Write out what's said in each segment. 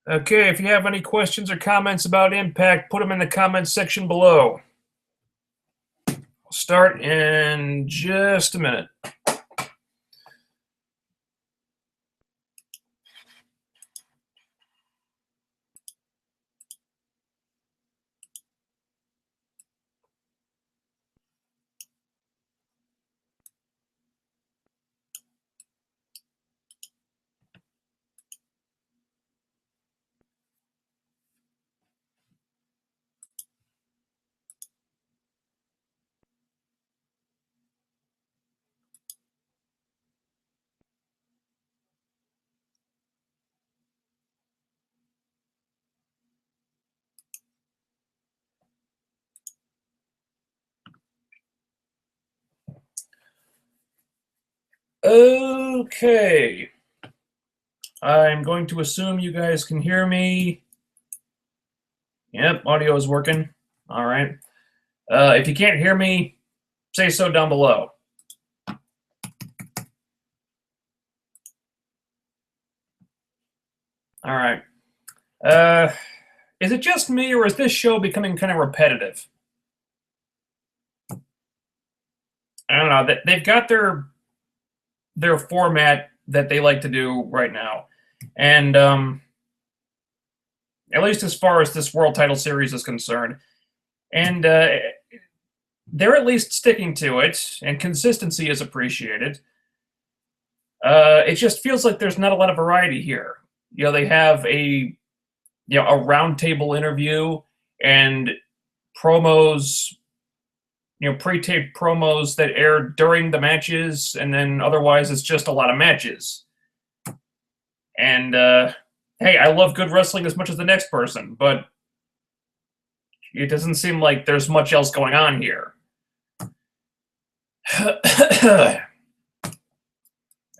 Okay, if you have any questions or comments about Impact, put them in the comments section below. We'll start in just a minute. Okay. I'm going to assume you guys can hear me. Yep, audio is working. All right. If you can't hear me, say so down below. All right. Is it just me, or is this show becoming kind of repetitive? I don't know. They've got their format that they like to do right now, and at least as far as this world title series is concerned, and they're at least sticking to it, and consistency is appreciated. It just feels like there's not a lot of variety here. You know, they have a roundtable interview and promos, pre-taped promos that air during the matches, and then otherwise it's just a lot of matches. And hey, I love good wrestling as much as the next person, but it doesn't seem like there's much else going on here.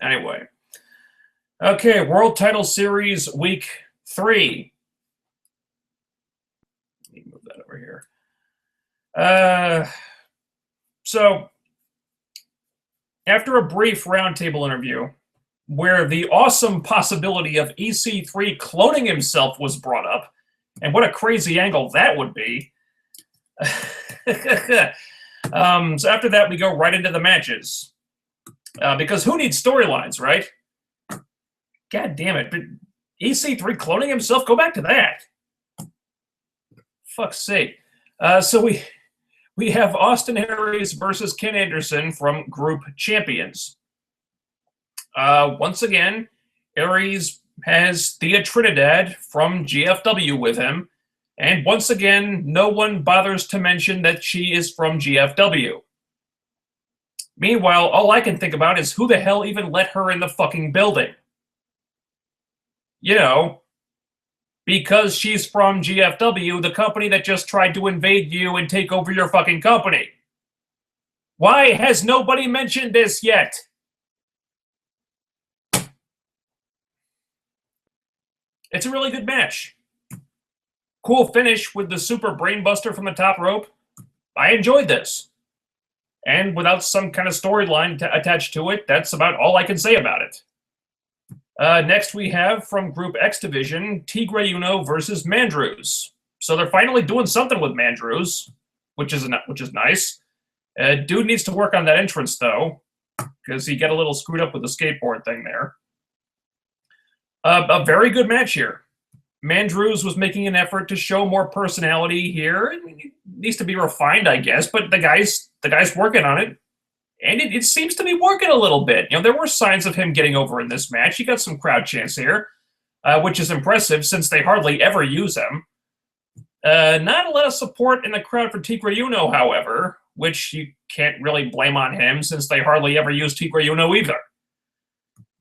Anyway. Okay, World Title Series Week 3. Let me move that over here. So, after a brief roundtable interview, where the awesome possibility of EC3 cloning himself was brought up, and what a crazy angle that would be. So after that, we go right into the matches. Because who needs storylines, right? God damn it. But EC3 cloning himself? Go back to that. Fuck's sake. So we have Austin Aries versus Ken Anderson from Group Champions. Once again, Aries has Thea Trinidad from GFW with him. And once again, no one bothers to mention that she is from GFW. Meanwhile, all I can think about is who the hell even let her in the fucking building? You know, because she's from GFW, the company that just tried to invade you and take over your fucking company. Why has nobody mentioned this yet? It's a really good match. Cool finish with the super brainbuster from the top rope. I enjoyed this. And without some kind of storyline attached to it, that's about all I can say about it. Next, we have from Group X Division, Tigre Uno versus Mandrews. So they're finally doing something with Mandrews, which is nice. Dude needs to work on that entrance, though, because he got a little screwed up with the skateboard thing there. A very good match here. Mandrews was making an effort to show more personality here. It needs to be refined, I guess, but the guy's working on it. And it seems to be working a little bit. You know, there were signs of him getting over in this match. He got some crowd chants here, which is impressive since they hardly ever use him. Not a lot of support in the crowd for Tigre Uno, however, which you can't really blame on him since they hardly ever use Tigre Uno either.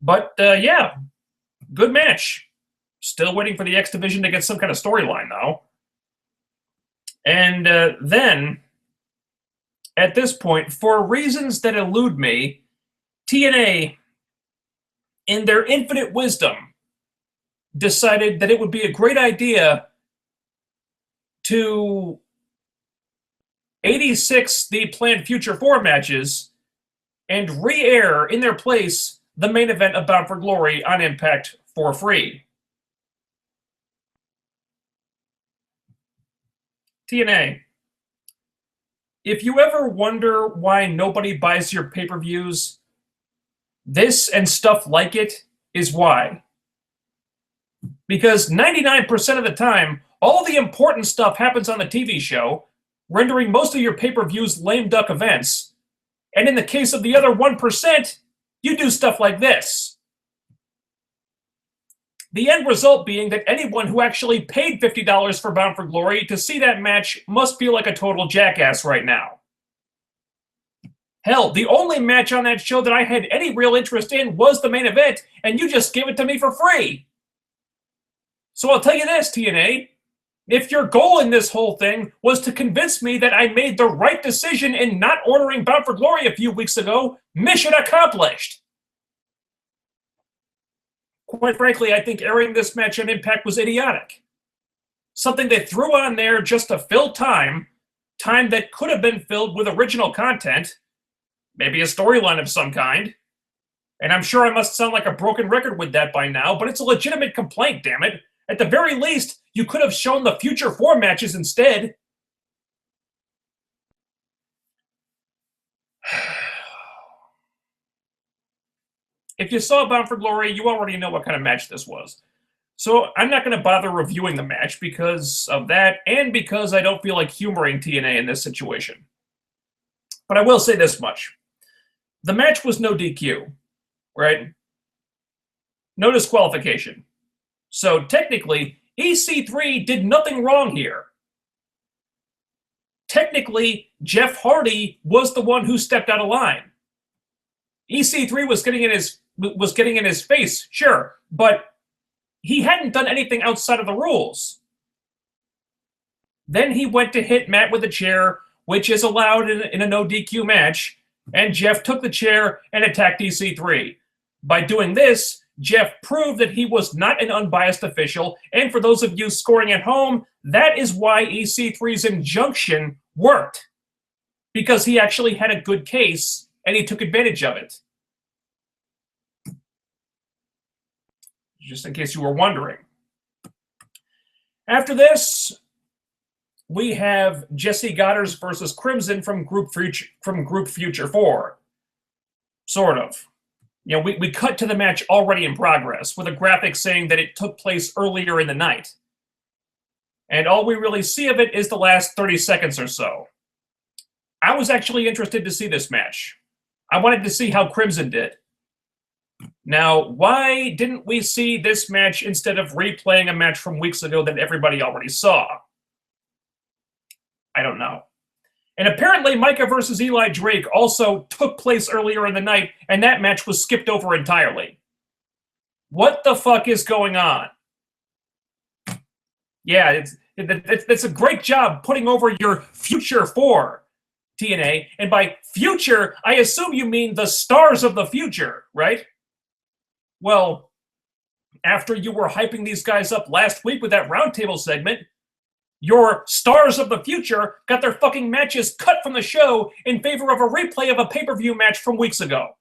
But yeah, good match. Still waiting for the X Division to get some kind of storyline, though. And then, at this point, for reasons that elude me, TNA, in their infinite wisdom, decided that it would be a great idea to 86 the planned Future 4 matches and re-air in their place the main event of Bound for Glory on Impact for free. TNA, if you ever wonder why nobody buys your pay-per-views, this and stuff like it is why. Because 99% of the time, all the important stuff happens on the TV show, rendering most of your pay-per-views lame duck events. And in the case of the other 1%, you do stuff like this. The end result being that anyone who actually paid $50 for Bound for Glory to see that match must feel like a total jackass right now. Hell, the only match on that show that I had any real interest in was the main event, and you just gave it to me for free. So I'll tell you this, TNA. If your goal in this whole thing was to convince me that I made the right decision in not ordering Bound for Glory a few weeks ago, mission accomplished. Quite frankly, I think airing this match on Impact was idiotic. Something they threw on there just to fill time that could have been filled with original content, maybe a storyline of some kind. And I'm sure I must sound like a broken record with that by now, but it's a legitimate complaint, damn it. At the very least, you could have shown the Future 4 matches instead. If you saw Bound for Glory, you already know what kind of match this was. So I'm not going to bother reviewing the match because of that, and because I don't feel like humoring TNA in this situation. But I will say this much. The match was no DQ, right? No disqualification. So technically, EC3 did nothing wrong here. Technically, Jeff Hardy was the one who stepped out of line. EC3 was getting in his face, sure, but he hadn't done anything outside of the rules. Then he went to hit Matt with a chair, which is allowed in a no DQ match, and Jeff took the chair and attacked EC3. By doing this, Jeff proved that he was not an unbiased official, and for those of you scoring at home, that is why EC3's injunction worked. Because he actually had a good case, and he took advantage of it. Just in case you were wondering. After this, we have Jesse Goddard versus Crimson from Group Future 4. Sort of. You know, we cut to the match already in progress, with a graphic saying that it took place earlier in the night. And all we really see of it is the last 30 seconds or so. I was actually interested to see this match. I wanted to see how Crimson did. Now, why didn't we see this match instead of replaying a match from weeks ago that everybody already saw? I don't know. And apparently, Micah versus Eli Drake also took place earlier in the night, and that match was skipped over entirely. What the fuck is going on? Yeah, it's a great job putting over your Future 4, TNA. And by future, I assume you mean the stars of the future, right? Well, after you were hyping these guys up last week with that roundtable segment, your stars of the future got their fucking matches cut from the show in favor of a replay of a pay-per-view match from weeks ago.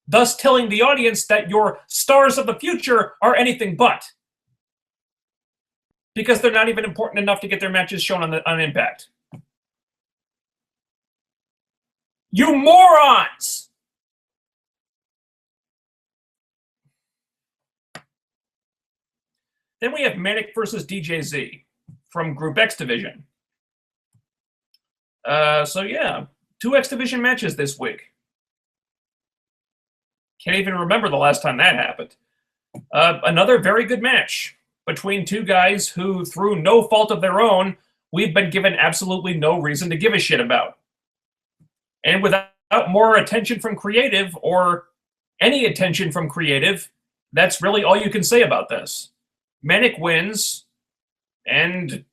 Thus telling the audience that your stars of the future are anything but. Because they're not even important enough to get their matches shown on Impact. You morons! Then we have Manic versus DJZ from Group X Division. So yeah, 2 X Division matches this week. Can't even remember the last time that happened. Another very good match between 2 guys who, through no fault of their own, we've been given absolutely no reason to give a shit about. And without more attention from creative, or any attention from creative, that's really all you can say about this. Manic wins, and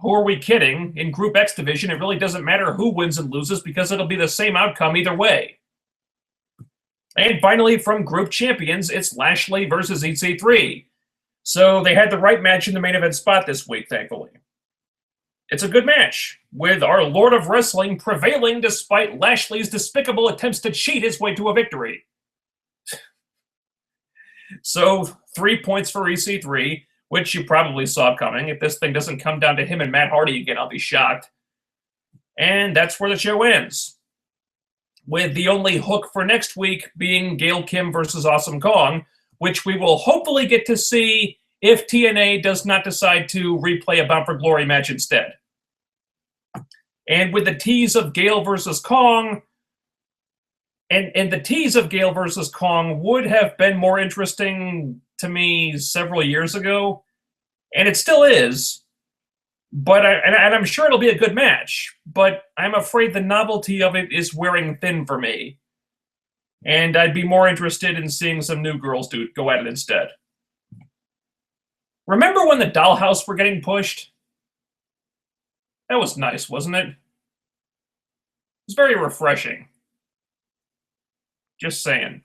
who are we kidding? In Group X Division, it really doesn't matter who wins and loses because it'll be the same outcome either way. And finally, from Group Champions, it's Lashley versus EC3. So they had the right match in the main event spot this week, thankfully. It's a good match, with our Lord of Wrestling prevailing despite Lashley's despicable attempts to cheat his way to a victory. So 3 points for EC3, which you probably saw coming. If this thing doesn't come down to him and Matt Hardy again, I'll be shocked. And that's where the show ends, with the only hook for next week being Gail Kim versus Awesome Kong, which we will hopefully get to see if TNA does not decide to replay a Bound for Glory match instead. And with the tease of Gail versus Kong, and the tease of Gail versus Kong would have been more interesting to me several years ago, and it still is. But I'm sure it'll be a good match, but I'm afraid the novelty of it is wearing thin for me. And I'd be more interested in seeing some new girls go at it instead. Remember when the Dollhouse were getting pushed? That was nice, wasn't it? It was very refreshing. Just saying.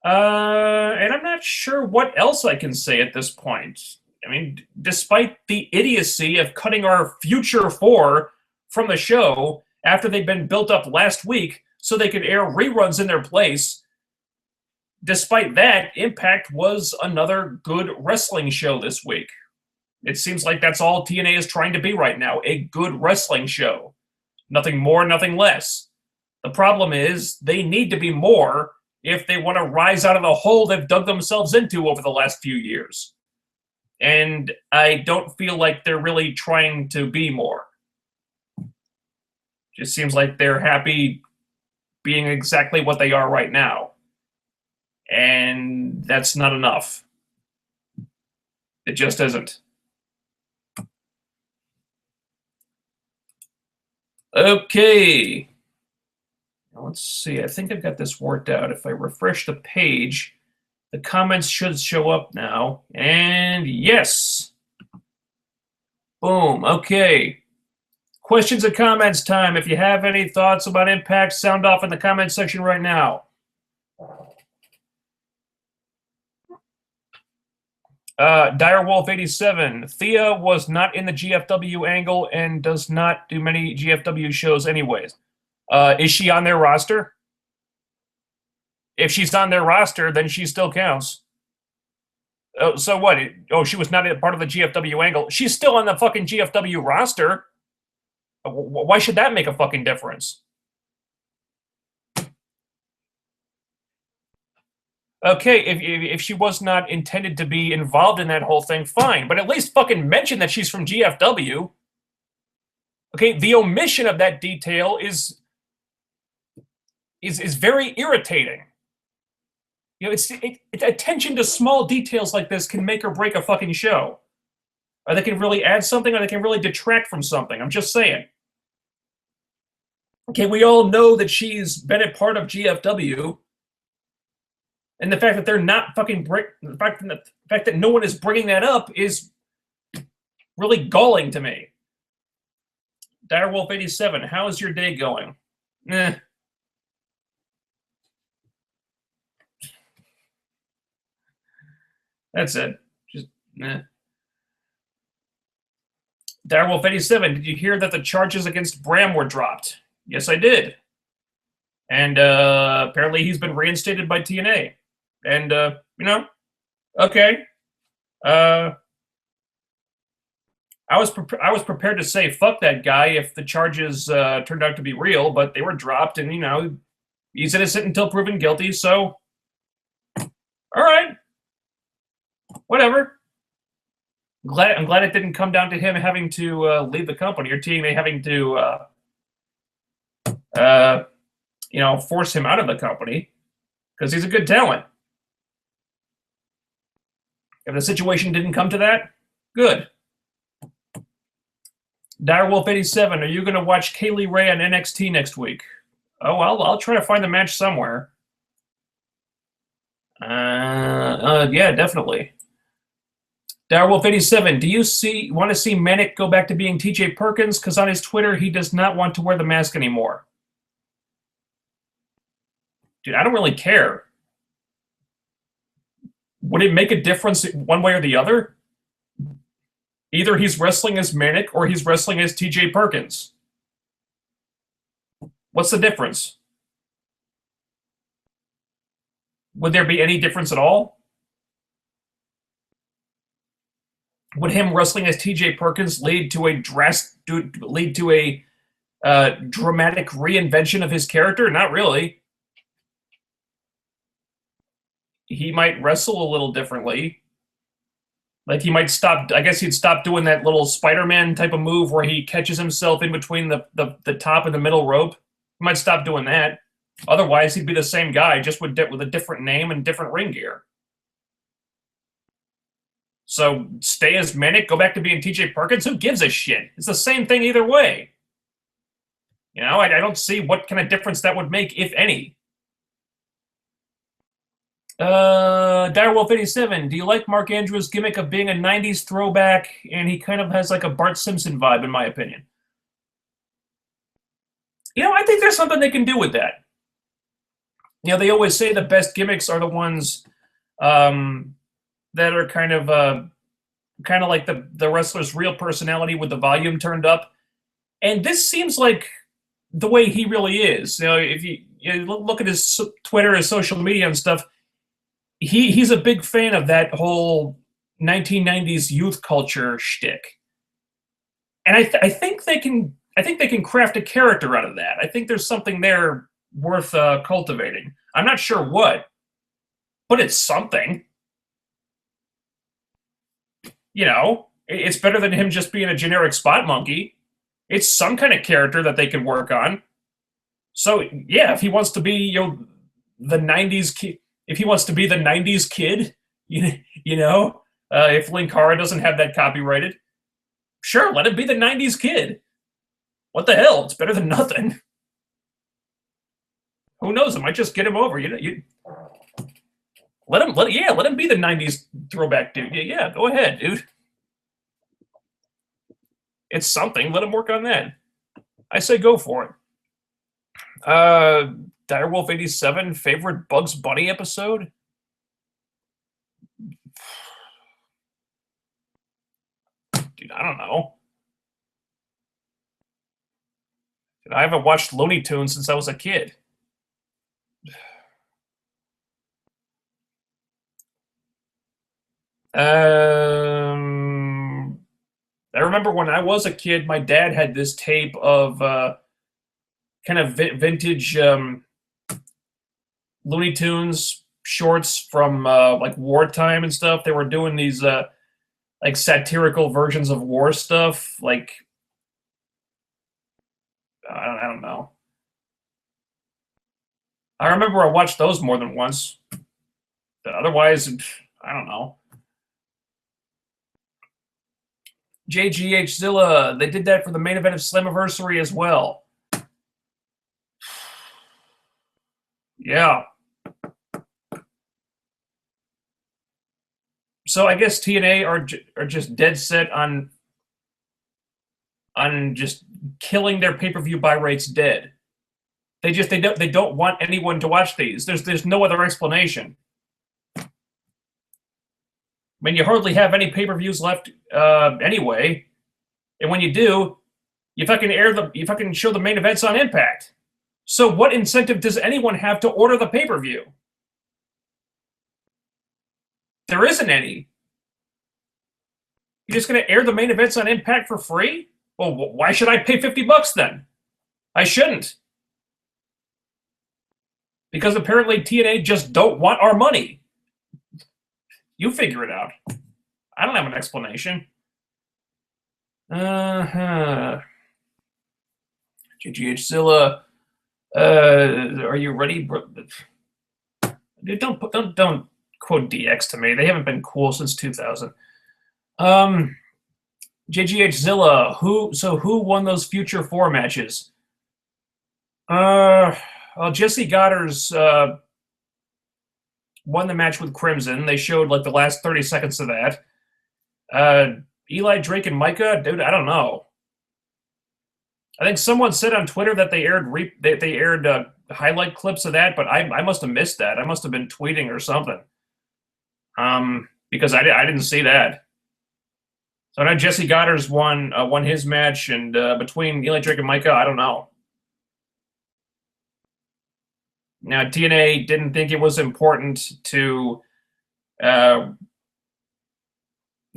And I'm not sure what else I can say at this point. I mean, despite the idiocy of cutting our future 4 from the show after they'd been built up last week so they could air reruns in their place, despite that, Impact was another good wrestling show this week. It seems like that's all TNA is trying to be right now, a good wrestling show. Nothing more, nothing less. The problem is they need to be more if they want to rise out of the hole they've dug themselves into over the last few years. And I don't feel like they're really trying to be more. Just seems like they're happy being exactly what they are right now. And that's not enough. It just isn't. Okay. Now let's see. I think I've got this worked out. If I refresh the page, the comments should show up now. And yes. Boom. Okay. Questions and comments time. If you have any thoughts about Impact, sound off in the comment section right now. Direwolf 87. Thea was not in the GFW angle and does not do many GFW shows anyways. Is she on their roster? If she's on their roster, then she still counts. Oh, so what? She was not a part of the GFW angle. She's still on the fucking GFW roster. Why should that make a fucking difference? Okay, if she was not intended to be involved in that whole thing, fine. But at least fucking mention that she's from GFW. Okay, the omission of that detail is very irritating. You know, it's attention to small details like this can make or break a fucking show. Or they can really add something, or they can really detract from something. I'm just saying. Okay, we all know that she's been a part of GFW. And the fact that they're not fucking the fact that no one is bringing that up is really galling to me. Direwolf 87, how is your day going? That's it. Just Direwolf 87, did you hear that the charges against Bram were dropped? Yes, I did. And apparently he's been reinstated by TNA. And, okay. I was prepared to say fuck that guy if the charges turned out to be real, but they were dropped, and he's innocent until proven guilty. So, all right, whatever. I'm glad it didn't come down to him having to leave the company, or TNA having to force him out of the company, because he's a good talent. If the situation didn't come to that, good. Direwolf 87, are you going to watch Kaylee Ray on NXT next week? Oh, I'll try to find the match somewhere. Yeah, definitely. Direwolf 87, do you want to see Manic go back to being TJ Perkins? Because on his Twitter, he does not want to wear the mask anymore. Dude, I don't really care. Would it make a difference one way or the other? Either he's wrestling as Manic or he's wrestling as TJ Perkins. What's the difference? Would there be any difference at all? Would him wrestling as T.J. Perkins lead to a dramatic reinvention of his character? Not really. He might wrestle a little differently. Like he might stop. I guess he'd stop doing that little Spider-Man type of move where he catches himself in between the top and the middle rope. He might stop doing that. Otherwise, he'd be the same guy, just with a different name and different ring gear. So stay as Manic, go back to being T.J. Perkins. Who gives a shit? It's the same thing either way. You know, I don't see what kind of difference that would make, if any. Direwolf 87. Do you like Mark Andrews' gimmick of being a 90s throwback? And he kind of has like a Bart Simpson vibe, in my opinion. You know, I think there's something they can do with that. You know, they always say the best gimmicks are the ones that are kind of like the wrestler's real personality with the volume turned up. And this seems like the way he really is. You know, if you look at his Twitter, his social media and stuff, he's a big fan of that whole 1990s youth culture shtick. And I think they can craft a character out of that. I think there's something there worth cultivating. I'm not sure what, but it's something. You know, it's better than him just being a generic spot monkey. It's some kind of character that they can work on. So yeah, if he wants to be, you know, the 90s kid, if he wants to be the 90s kid, you know, if Linkara doesn't have that copyrighted, sure, let it be the 90s kid. What the hell? It's better than nothing. Who knows? It might just get him over. Let him be the 90s throwback dude. Yeah, go ahead, dude. It's something. Let him work on that. I say go for it. Direwolf 87, favorite Bugs Bunny episode? Dude, I don't know. Dude, I haven't watched Looney Tunes since I was a kid. I remember when I was a kid, my dad had this tape of kind of vintage Looney Tunes shorts from like wartime and stuff. They were doing these like satirical versions of war stuff. Like I don't know. I remember I watched those more than once. But otherwise, I don't know. JGH Zilla, they did that for the main event of Slammiversary as well. Yeah. So I guess TNA are just dead set on just killing their pay-per-view buy rates dead. They don't want anyone to watch these. There's no other explanation. I mean, you hardly have any pay-per-views left anyway, and when you do, you fucking show the main events on Impact. So what incentive does anyone have to order the pay-per-view? There isn't any. You're just going to air the main events on Impact for free? Well, why should I pay $50 then? I shouldn't. Because apparently TNA just don't want our money. You figure it out. I don't have an explanation. GGH Zilla, are you ready? Dude, don't quote DX to me. They haven't been cool since 2000. JGH Zilla, who won those Future 4 matches? Well, Jesse Goddard's won the match with Crimson. They showed like the last 30 seconds of that. Eli Drake and Micah, dude, I don't know. I think someone said on Twitter that they aired highlight clips of that, but I must have missed that. I must have been tweeting or something. Because I didn't see that. So I know Jesse Goddard's won his match, and between Eli Drake and Micah, I don't know. Now, TNA didn't think it was important to,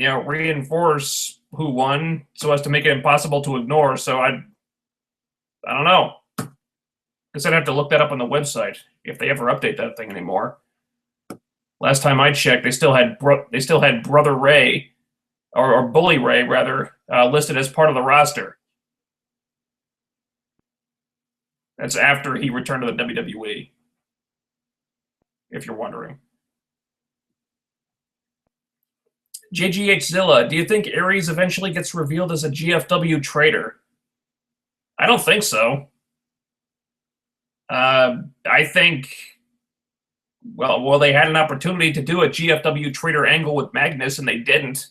reinforce who won so as to make it impossible to ignore. So I don't know. Guess I'd have to look that up on the website if they ever update that thing anymore. Last time I checked, they still had Brother Ray, or Bully Ray rather, listed as part of the roster. That's after he returned to the WWE, if you're wondering. JGH Zilla, do you think Aries eventually gets revealed as a GFW traitor? I don't think so. I think, well, they had an opportunity to do a GFW traitor angle with Magnus, and they didn't.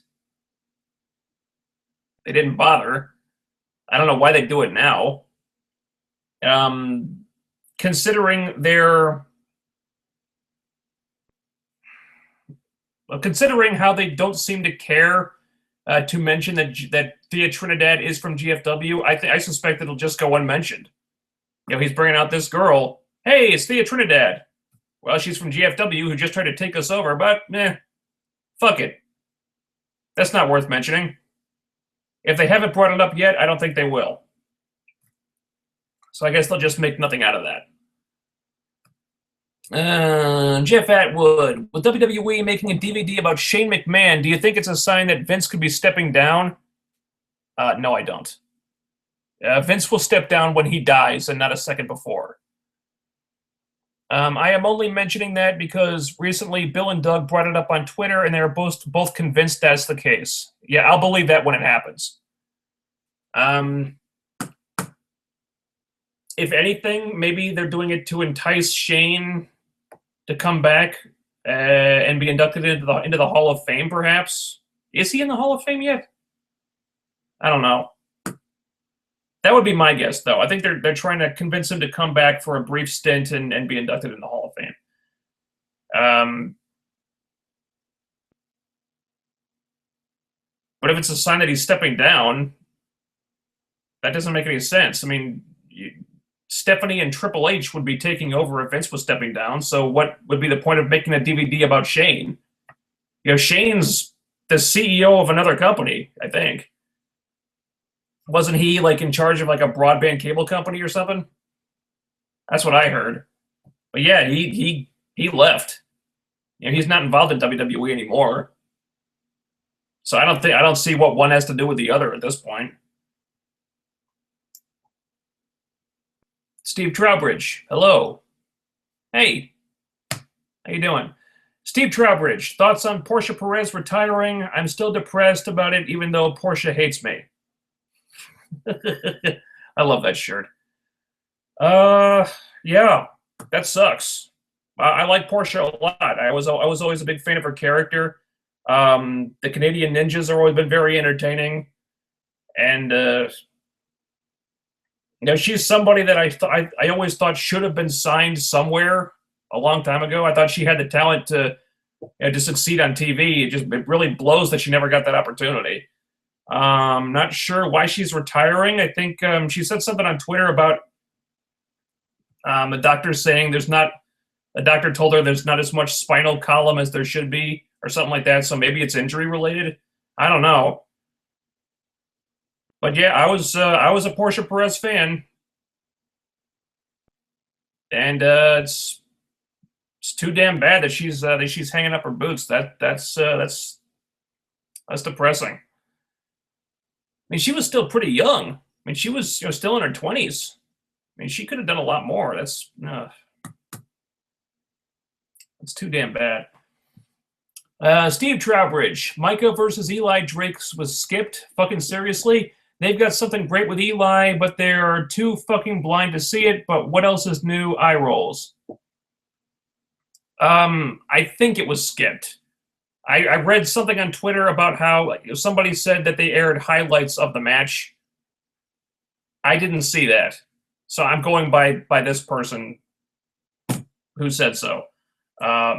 They didn't bother. I don't know why they do it now. Considering how they don't seem to care to mention that Thea Trinidad is from GFW, I suspect it'll just go unmentioned. He's bringing out this girl. Hey, it's Thea Trinidad. Well, she's from GFW, who just tried to take us over, but fuck it. That's not worth mentioning. If they haven't brought it up yet, I don't think they will. So I guess they'll just make nothing out of that. Jeff Atwood, with WWE making a DVD about Shane McMahon, do you think it's a sign that Vince could be stepping down? No, I don't. Vince will step down when he dies and not a second before. I am only mentioning that because recently Bill and Doug brought it up on Twitter, and they were both convinced that's the case. Yeah, I'll believe that when it happens. If anything, maybe they're doing it to entice Shane to come back and be inducted into the Hall of Fame, perhaps. Is he in the Hall of Fame yet? I don't know. That would be my guess, though. I think they're trying to convince him to come back for a brief stint and be inducted in the Hall of Fame. But if it's a sign that he's stepping down, that doesn't make any sense. I mean, Stephanie and Triple H would be taking over if Vince was stepping down. So what would be the point of making a DVD about Shane? Shane's the CEO of another company, I think. Wasn't he in charge of a broadband cable company or something? That's what I heard. But yeah, he left. He's not involved in WWE anymore. So I don't see what one has to do with the other at this point. Steve Trowbridge, hello. Hey, how you doing? Steve Trowbridge, thoughts on Portia Perez retiring? I'm still depressed about it, even though Portia hates me. I love that shirt. Yeah, that sucks. I like Portia a lot. I was always a big fan of her character. The Canadian Ninjas have always been very entertaining, and she's somebody that I always thought should have been signed somewhere a long time ago. I thought she had the talent to succeed on TV. It really blows that she never got that opportunity. Not sure why she's retiring. I think she said something on Twitter about the doctor saying the doctor told her there's not as much spinal column as there should be, or something like that. So maybe it's injury related. I don't know. But yeah, I was a Portia Perez fan, and it's too damn bad that she's hanging up her boots. That's depressing. I mean, she was still pretty young. I mean, she was still in her 20s. I mean, she could have done a lot more. That's too damn bad. Steve Trowbridge, Micah versus Eli Drake was skipped. Fucking seriously? They've got something great with Eli, but they're too fucking blind to see it. But what else is new? Eye rolls. I think it was skipped. I read something on Twitter about how somebody said that they aired highlights of the match. I didn't see that. So I'm going by this person who said so.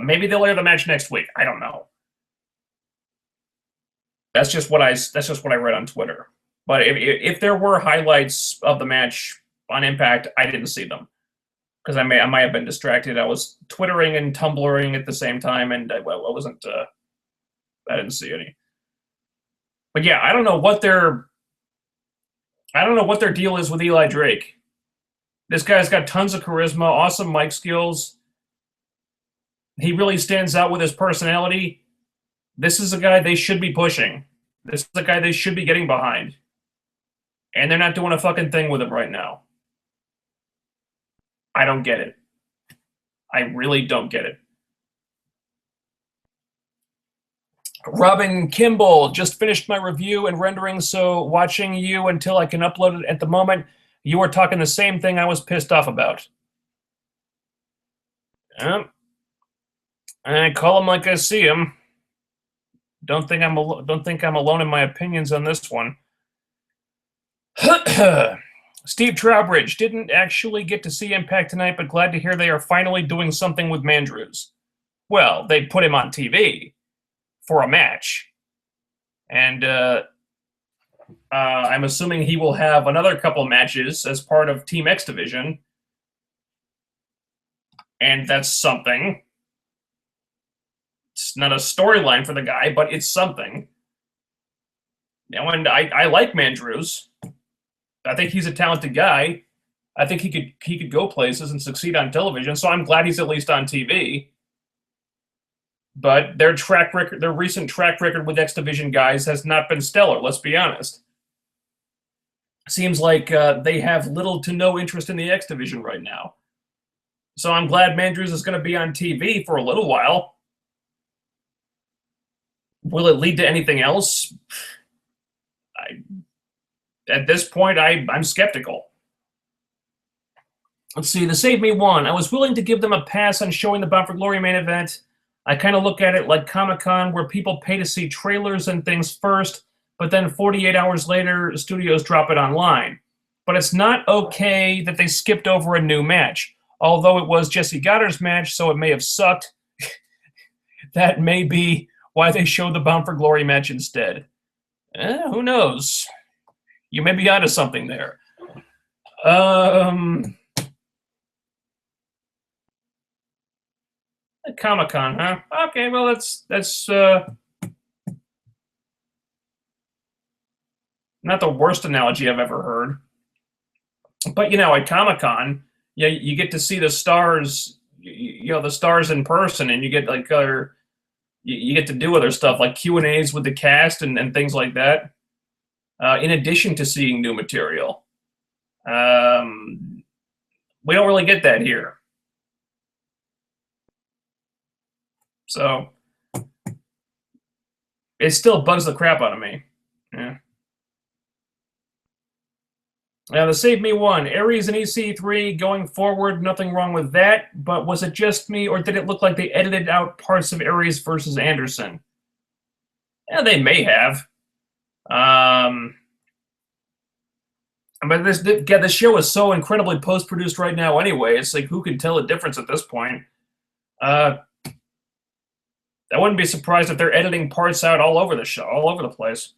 Maybe they'll air the match next week. I don't know. That's just what I read on Twitter. But if there were highlights of the match on Impact, I didn't see them because I might have been distracted. I was twittering and tumblering at the same time, and I wasn't. I didn't see any. But yeah, I don't know what their deal is with Eli Drake. This guy's got tons of charisma, awesome mic skills. He really stands out with his personality. This is a guy they should be pushing. This is a guy they should be getting behind. And they're not doing a fucking thing with him right now. I don't get it. I really don't get it. Robin Kimball, just finished my review and rendering, so watching you until I can upload it at the moment. You were talking the same thing I was pissed off about. I call him like I see him. Don't think I'm alone in my opinions on this one. Steve Trowbridge, didn't actually get to see Impact tonight, but glad to hear they are finally doing something with Mandrews. Well, they put him on TV for a match. And I'm assuming he will have another couple matches as part of Team X Division. And that's something. It's not a storyline for the guy, but it's something. And I like Mandrews. I think he's a talented guy. I think he could go places and succeed on television, so I'm glad he's at least on TV. But their recent track record with X Division guys has not been stellar, let's be honest. Seems like they have little to no interest in the X Division right now. So I'm glad Mandrews is going to be on TV for a little while. Will it lead to anything else? At this point, I'm skeptical. Let's see, the Save Me one. I was willing to give them a pass on showing the Bound for Glory main event. I kind of look at it like Comic-Con, where people pay to see trailers and things first, but then 48 hours later, studios drop it online. But it's not okay that they skipped over a new match. Although it was Jesse Goddard's match, so it may have sucked. That may be why they showed the Bound for Glory match instead. Who knows? You may be onto something there. Comic-Con, huh? Okay, well, that's not the worst analogy I've ever heard. But, at Comic-Con, you get to see the stars, the stars in person, and you get you get to do other stuff like Q&As with the cast and things like that. In addition to seeing new material. We don't really get that here. So, it still bugs the crap out of me. Yeah. Now, the Save Me one. Aries and EC3 going forward, nothing wrong with that, but was it just me, or did it look like they edited out parts of Aries versus Anderson? Yeah, they may have. But this show is so incredibly post-produced right now anyway. It's like, who can tell the difference at this point? I wouldn't be surprised if they're editing parts out all over the show, all over the place.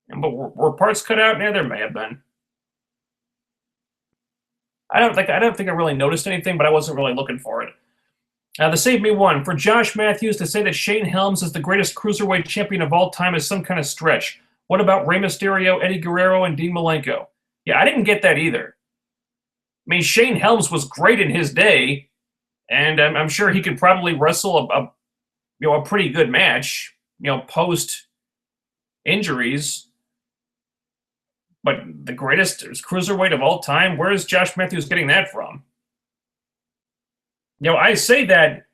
But were parts cut out? Yeah, there may have been. I don't think I really noticed anything, but I wasn't really looking for it. The Save Me one. For Josh Matthews to say that Shane Helms is the greatest cruiserweight champion of all time is some kind of stretch. What about Rey Mysterio, Eddie Guerrero, and Dean Malenko? Yeah, I didn't get that either. I mean, Shane Helms was great in his day, and I'm sure he could probably wrestle a pretty good match, post injuries. But the greatest cruiserweight of all time, where is Josh Matthews getting that from? I say that,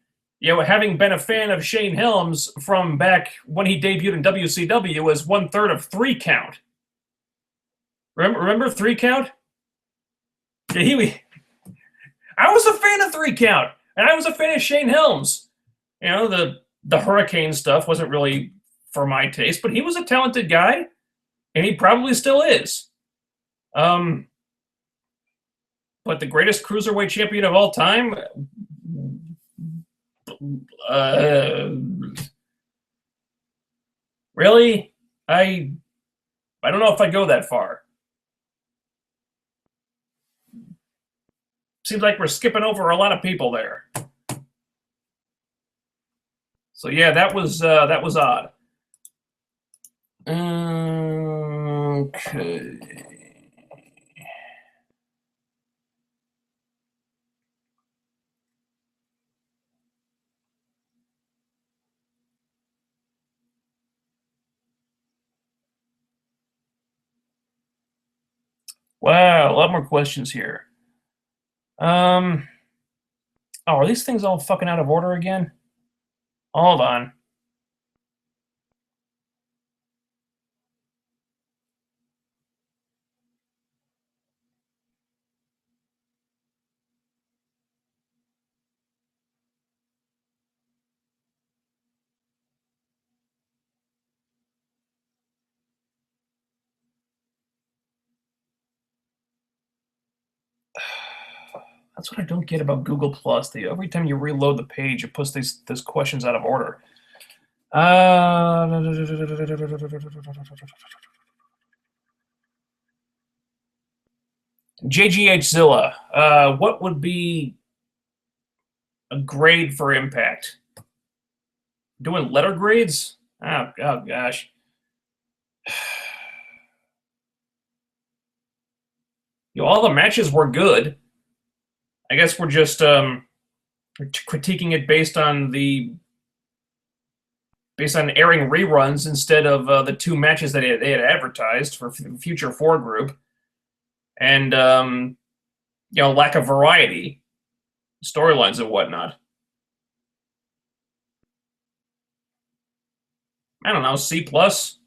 having been a fan of Shane Helms from back when he debuted in WCW as 1/3 of 3 Count. Remember 3 Count? Yeah, I was a fan of 3 Count, and I was a fan of Shane Helms. The Hurricane stuff wasn't really for my taste, but he was a talented guy, and he probably still is. But the greatest cruiserweight champion of all time, really? I don't know if I go that far. Seems like we're skipping over a lot of people there. So yeah, that was odd. Okay. Wow, a lot more questions here. Um, oh, are these things all fucking out of order again? Hold on. That's what I don't get about Google Plus. Every time you reload the page, it puts these questions out of order. JGH Zilla. What would be a grade for Impact? Doing letter grades? Oh gosh. All the matches were good. I guess we're just critiquing it based on airing reruns instead of the two matches that they had advertised for future four group, and lack of variety, storylines and whatnot. I don't know, C plus,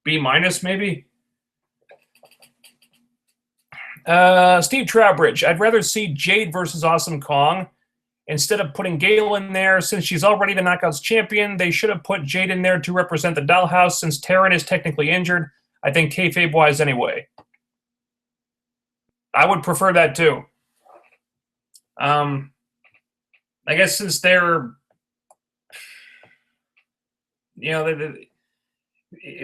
B minus maybe. Steve Trowbridge, I'd rather see Jade versus Awesome Kong. Instead of putting Gail in there, since she's already the Knockouts champion, they should have put Jade in there to represent the Dollhouse, since Taryn is technically injured. I think kayfabe-wise anyway. I would prefer that too. I guess since they're,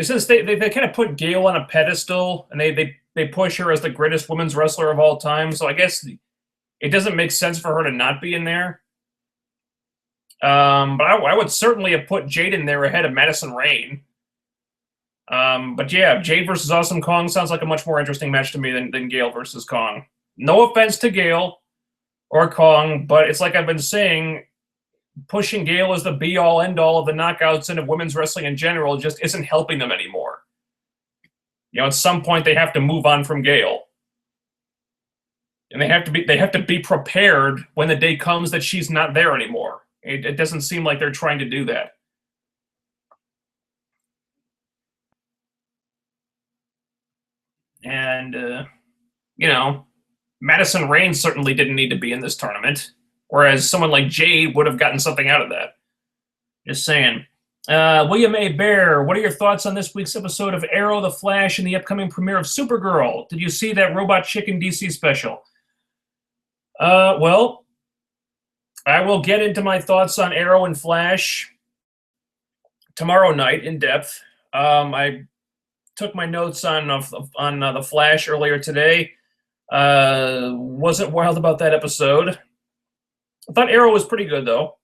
since they kind of put Gail on a pedestal and they push her as the greatest women's wrestler of all time, so I guess it doesn't make sense for her to not be in there. But I would certainly have put Jade in there ahead of Madison Rayne. But yeah, Jade versus Awesome Kong sounds like a much more interesting match to me than Gail versus Kong. No offense to Gail or Kong, but it's like I've been saying, pushing Gail as the be-all, end-all of the Knockouts and of women's wrestling in general just isn't helping them anymore. At some point they have to move on from Gail. And they have to be prepared when the day comes that she's not there anymore. It doesn't seem like they're trying to do that. And Madison Rayne certainly didn't need to be in this tournament, whereas someone like Jade would have gotten something out of that. Just saying. William A. Bear, what are your thoughts on this week's episode of Arrow, The Flash, and the upcoming premiere of Supergirl? Did you see that Robot Chicken DC special? Well, I will get into my thoughts on Arrow and Flash tomorrow night in depth. I took my notes on the Flash earlier today. Wasn't wild about that episode. I thought Arrow was pretty good, though.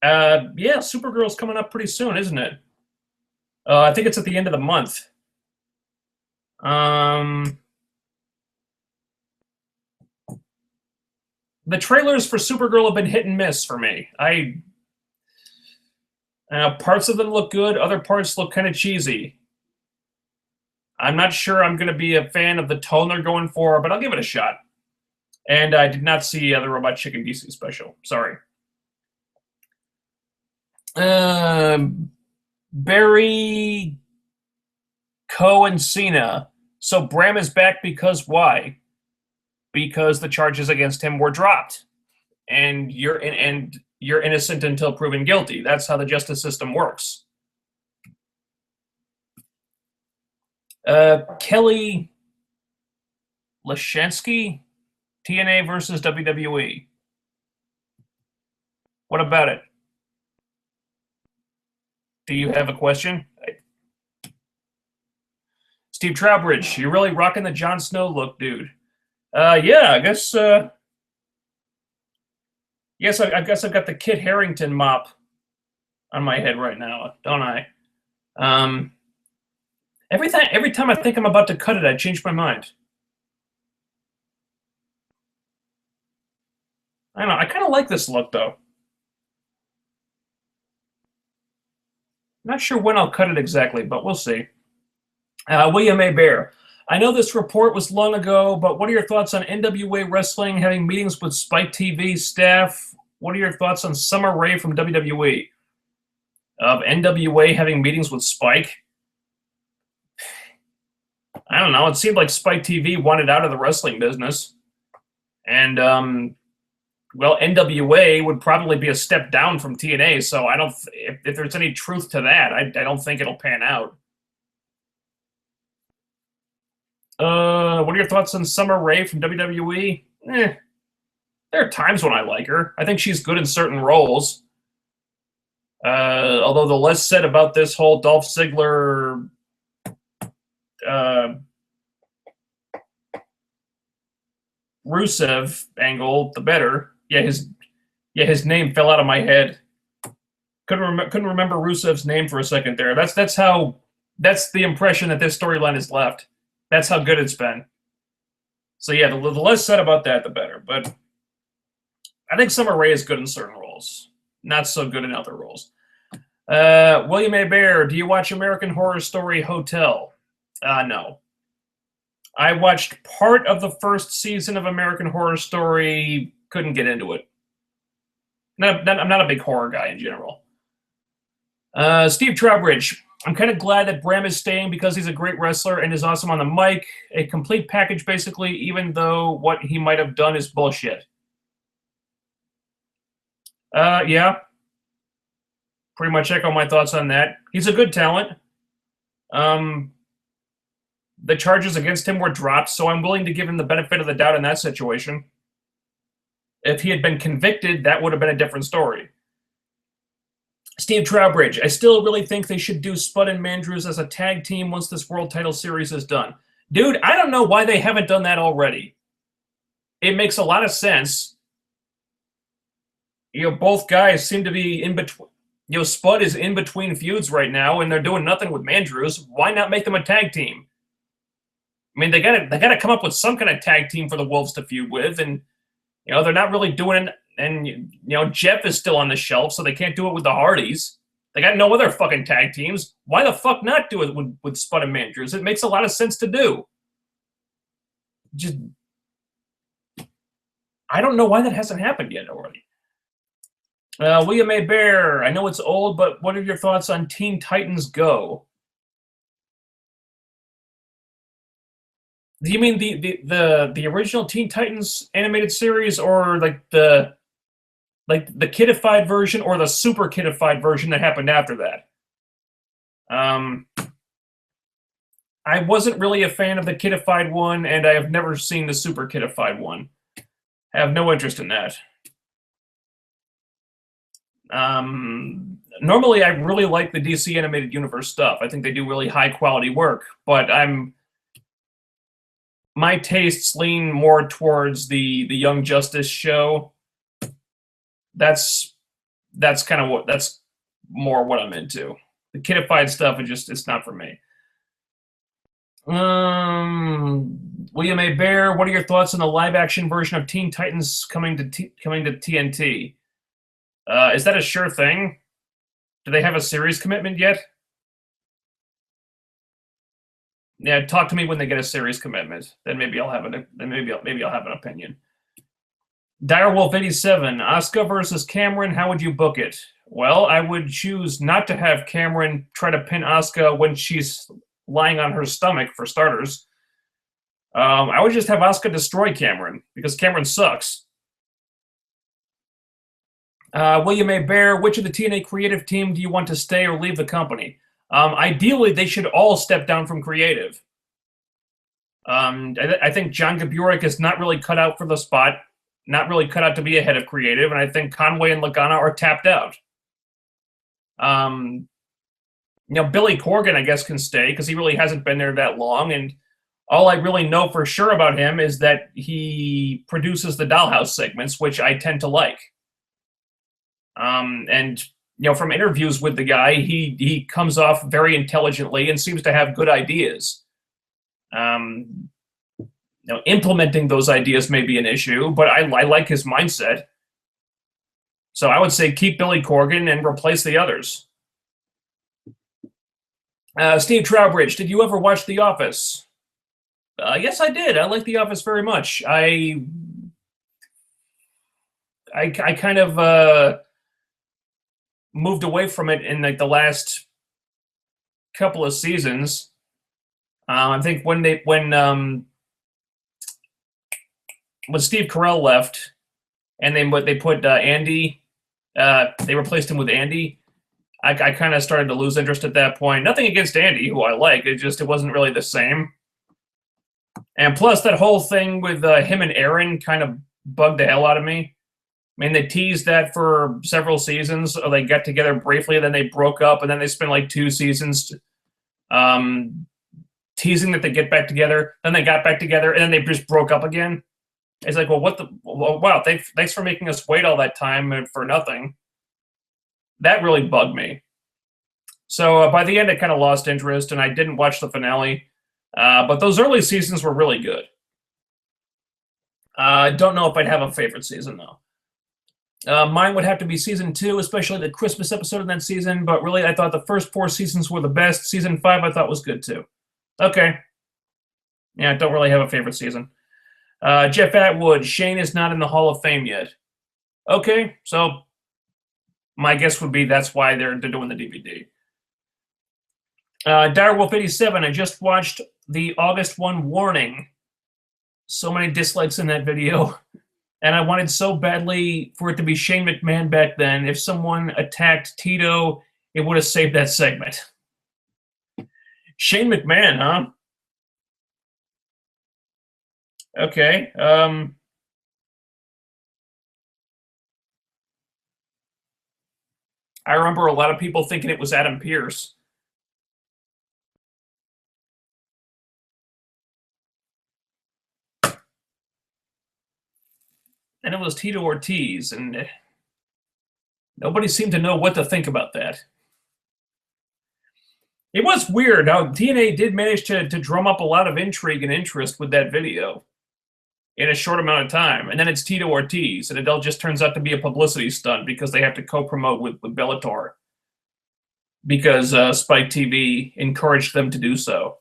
Yeah, Supergirl's coming up pretty soon, isn't it? I think it's at the end of the month. The trailers for Supergirl have been hit and miss for me. Parts of them look good, other parts look kind of cheesy. I'm not sure I'm going to be a fan of the tone they're going for, but I'll give it a shot. And I did not see the Robot Chicken DC special. Sorry. Barry, Coe, and Cena. So Bram is back because why? Because the charges against him were dropped, and you're innocent until proven guilty. That's how the justice system works. Kelly Lashansky, TNA versus WWE. What about it? Do you have a question? Steve Trowbridge, you're really rocking the Jon Snow look, dude. Yeah, I guess. Yes, I guess I've got the Kit Harington mop on my head right now, don't I? Um, every time I think I'm about to cut it, I change my mind. I don't know. I kind of like this look though. Not sure when I'll cut it exactly, but we'll see. William A. Bear. I know this report was long ago, but what are your thoughts on NWA Wrestling having meetings with Spike TV staff? What are your thoughts on Summer Rae from WWE? Of NWA having meetings with Spike? I don't know. It seemed like Spike TV wanted out of the wrestling business. And, well, NWA would probably be a step down from TNA, so I don't. If there's any truth to that, I don't think it'll pan out. What are your thoughts on Summer Rae from WWE? There are times when I like her. I think she's good in certain roles. Although the less said about this whole Dolph Ziggler Rusev angle, the better. Yeah, his name fell out of my head. Couldn't remember Rusev's name for a second there. That's the impression that this storyline has left. That's how good it's been. So yeah, the less said about that, the better. But I think Summer Rae is good in certain roles, not so good in other roles. William A. Bear, do you watch American Horror Story Hotel? No. I watched part of the first season of American Horror Story. Couldn't get into it. I'm not a big horror guy in general. Steve Trowbridge. I'm kind of glad that Bram is staying because he's a great wrestler and is awesome on the mic. A complete package, basically, even though what he might have done is bullshit. Yeah. Pretty much echo my thoughts on that. He's a good talent. The charges against him were dropped, so I'm willing to give him the benefit of the doubt in that situation. If he had been convicted, that would have been a different story. Steve Trowbridge, I still really think they should do Spud and Mandrews as a tag team once this World Title Series is done. Dude, I don't know why they haven't done that already. It makes a lot of sense. Both guys seem to be in between. Spud is in between feuds right now, and they're doing nothing with Mandrews. Why not make them a tag team? I mean, they gotta come up with some kind of tag team for the Wolves to feud with, and they're not really doing it. And Jeff is still on the shelf, so they can't do it with the Hardys. They got no other fucking tag teams. Why the fuck not do it with Spud and Mandrews? It makes a lot of sense to do. Just, I don't know why that hasn't happened yet already. William A. Bear, I know it's old, but what are your thoughts on Teen Titans Go? Do you mean the original Teen Titans animated series, or like the kidified version, or the super kidified version that happened after that? I wasn't really a fan of the kidified one, and I have never seen the super kidified one. I have no interest in that. Normally, I really like the DC Animated Universe stuff. I think they do really high quality work, but my tastes lean more towards the Young Justice show. That's more what I'm into. The kidified stuff it's not for me. William A. Bear, what are your thoughts on the live action version of Teen Titans coming to TNT? Is that a sure thing? Do they have a series commitment yet? Yeah, talk to me when they get a series commitment. Then maybe I'll have maybe I'll have an opinion. Direwolf 87, Asuka versus Cameron. How would you book it? Well, I would choose not to have Cameron try to pin Asuka when she's lying on her stomach, for starters. I would just have Asuka destroy Cameron because Cameron sucks. William A. Bear, which of the TNA creative team do you want to stay or leave the company? Ideally, they should all step down from creative. I think John Gaburek is not really cut out for the spot, not really cut out to be a head of creative, and I think Conway and Lagana are tapped out. Billy Corgan, I guess, can stay because he really hasn't been there that long, and all I really know for sure about him is that he produces the Dollhouse segments, which I tend to like. And from interviews with the guy, he comes off very intelligently and seems to have good ideas. Implementing those ideas may be an issue, but I like his mindset. So I would say keep Billy Corgan and replace the others. Steve Trowbridge, did you ever watch The Office? Yes, I did. I like The Office very much. I kind of moved away from it in like the last couple of seasons. I think when Steve Carell left, and they put Andy, they replaced him with Andy. I kind of started to lose interest at that point. Nothing against Andy, who I like. It wasn't really the same. And plus, that whole thing with him and Aaron kind of bugged the hell out of me. I mean, they teased that for several seasons. Or they got together briefly, then they broke up, and then they spent like 2 seasons teasing that they get back together. Then they got back together, and then they just broke up again. It's like, well, wow, thanks for making us wait all that time for nothing. That really bugged me. So by the end, I kind of lost interest, and I didn't watch the finale. But those early seasons were really good. I don't know if I'd have a favorite season, though. Mine would have to be season 2, especially the Christmas episode of that season. But really, I thought the first 4 seasons were the best. Season 5 I thought was good, too. Okay. Yeah, I don't really have a favorite season. Jeff Atwood, Shane is not in the Hall of Fame yet. Okay, so my guess would be that's why they're doing the DVD. Direwolf87, I just watched the August 1 warning. So many dislikes in that video. And I wanted so badly for it to be Shane McMahon back then. If someone attacked Tito, it would have saved that segment. Shane McMahon, huh? Okay. I remember a lot of people thinking it was Adam Pearce. And it was Tito Ortiz, and nobody seemed to know what to think about that. It was weird how TNA did manage to drum up a lot of intrigue and interest with that video in a short amount of time. And then it's Tito Ortiz, and it all just turns out to be a publicity stunt because they have to co-promote with Bellator because Spike TV encouraged them to do so.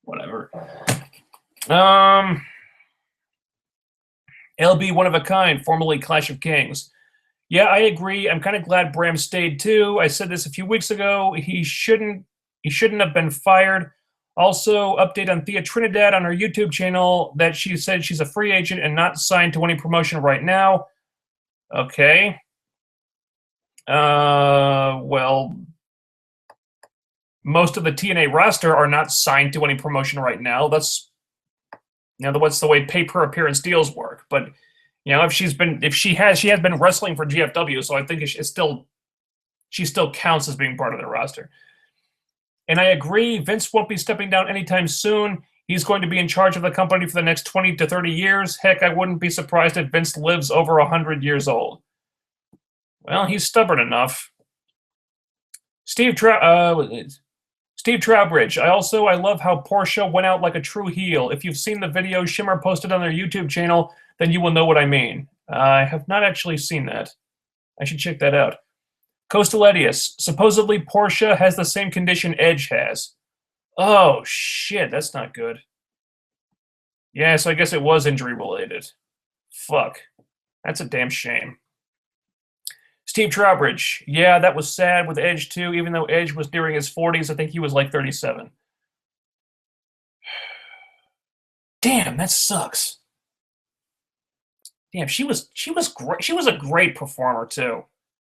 Whatever. LB One of a Kind, formerly Clash of Kings. Yeah, I agree. I'm kind of glad Bram stayed too. I said this a few weeks ago. He shouldn't have been fired. Also, update on Thea Trinidad on her YouTube channel that she said she's a free agent and not signed to any promotion right now. Okay. Well, most of the TNA roster are not signed to any promotion right now. That's what's the way pay per appearance deals work. But if she has been wrestling for GFW, so I think she still counts as being part of the roster. And I agree, Vince won't be stepping down anytime soon. He's going to be in charge of the company for the next 20 to 30 years. Heck, I wouldn't be surprised if Vince lives over 100 years old. Well, he's stubborn enough. Steve Trowbridge. I love how Portia went out like a true heel. If you've seen the video Shimmer posted on their YouTube channel, then you will know what I mean. I have not actually seen that. I should check that out. Costelletius, supposedly Portia has the same condition Edge has. Oh, shit, that's not good. Yeah, so I guess it was injury-related. Fuck. That's a damn shame. Steve Trowbridge, yeah, that was sad with Edge too, even though Edge was nearing his 40s. I think he was like 37. Damn, that sucks. Damn, she was great. She was a great performer too.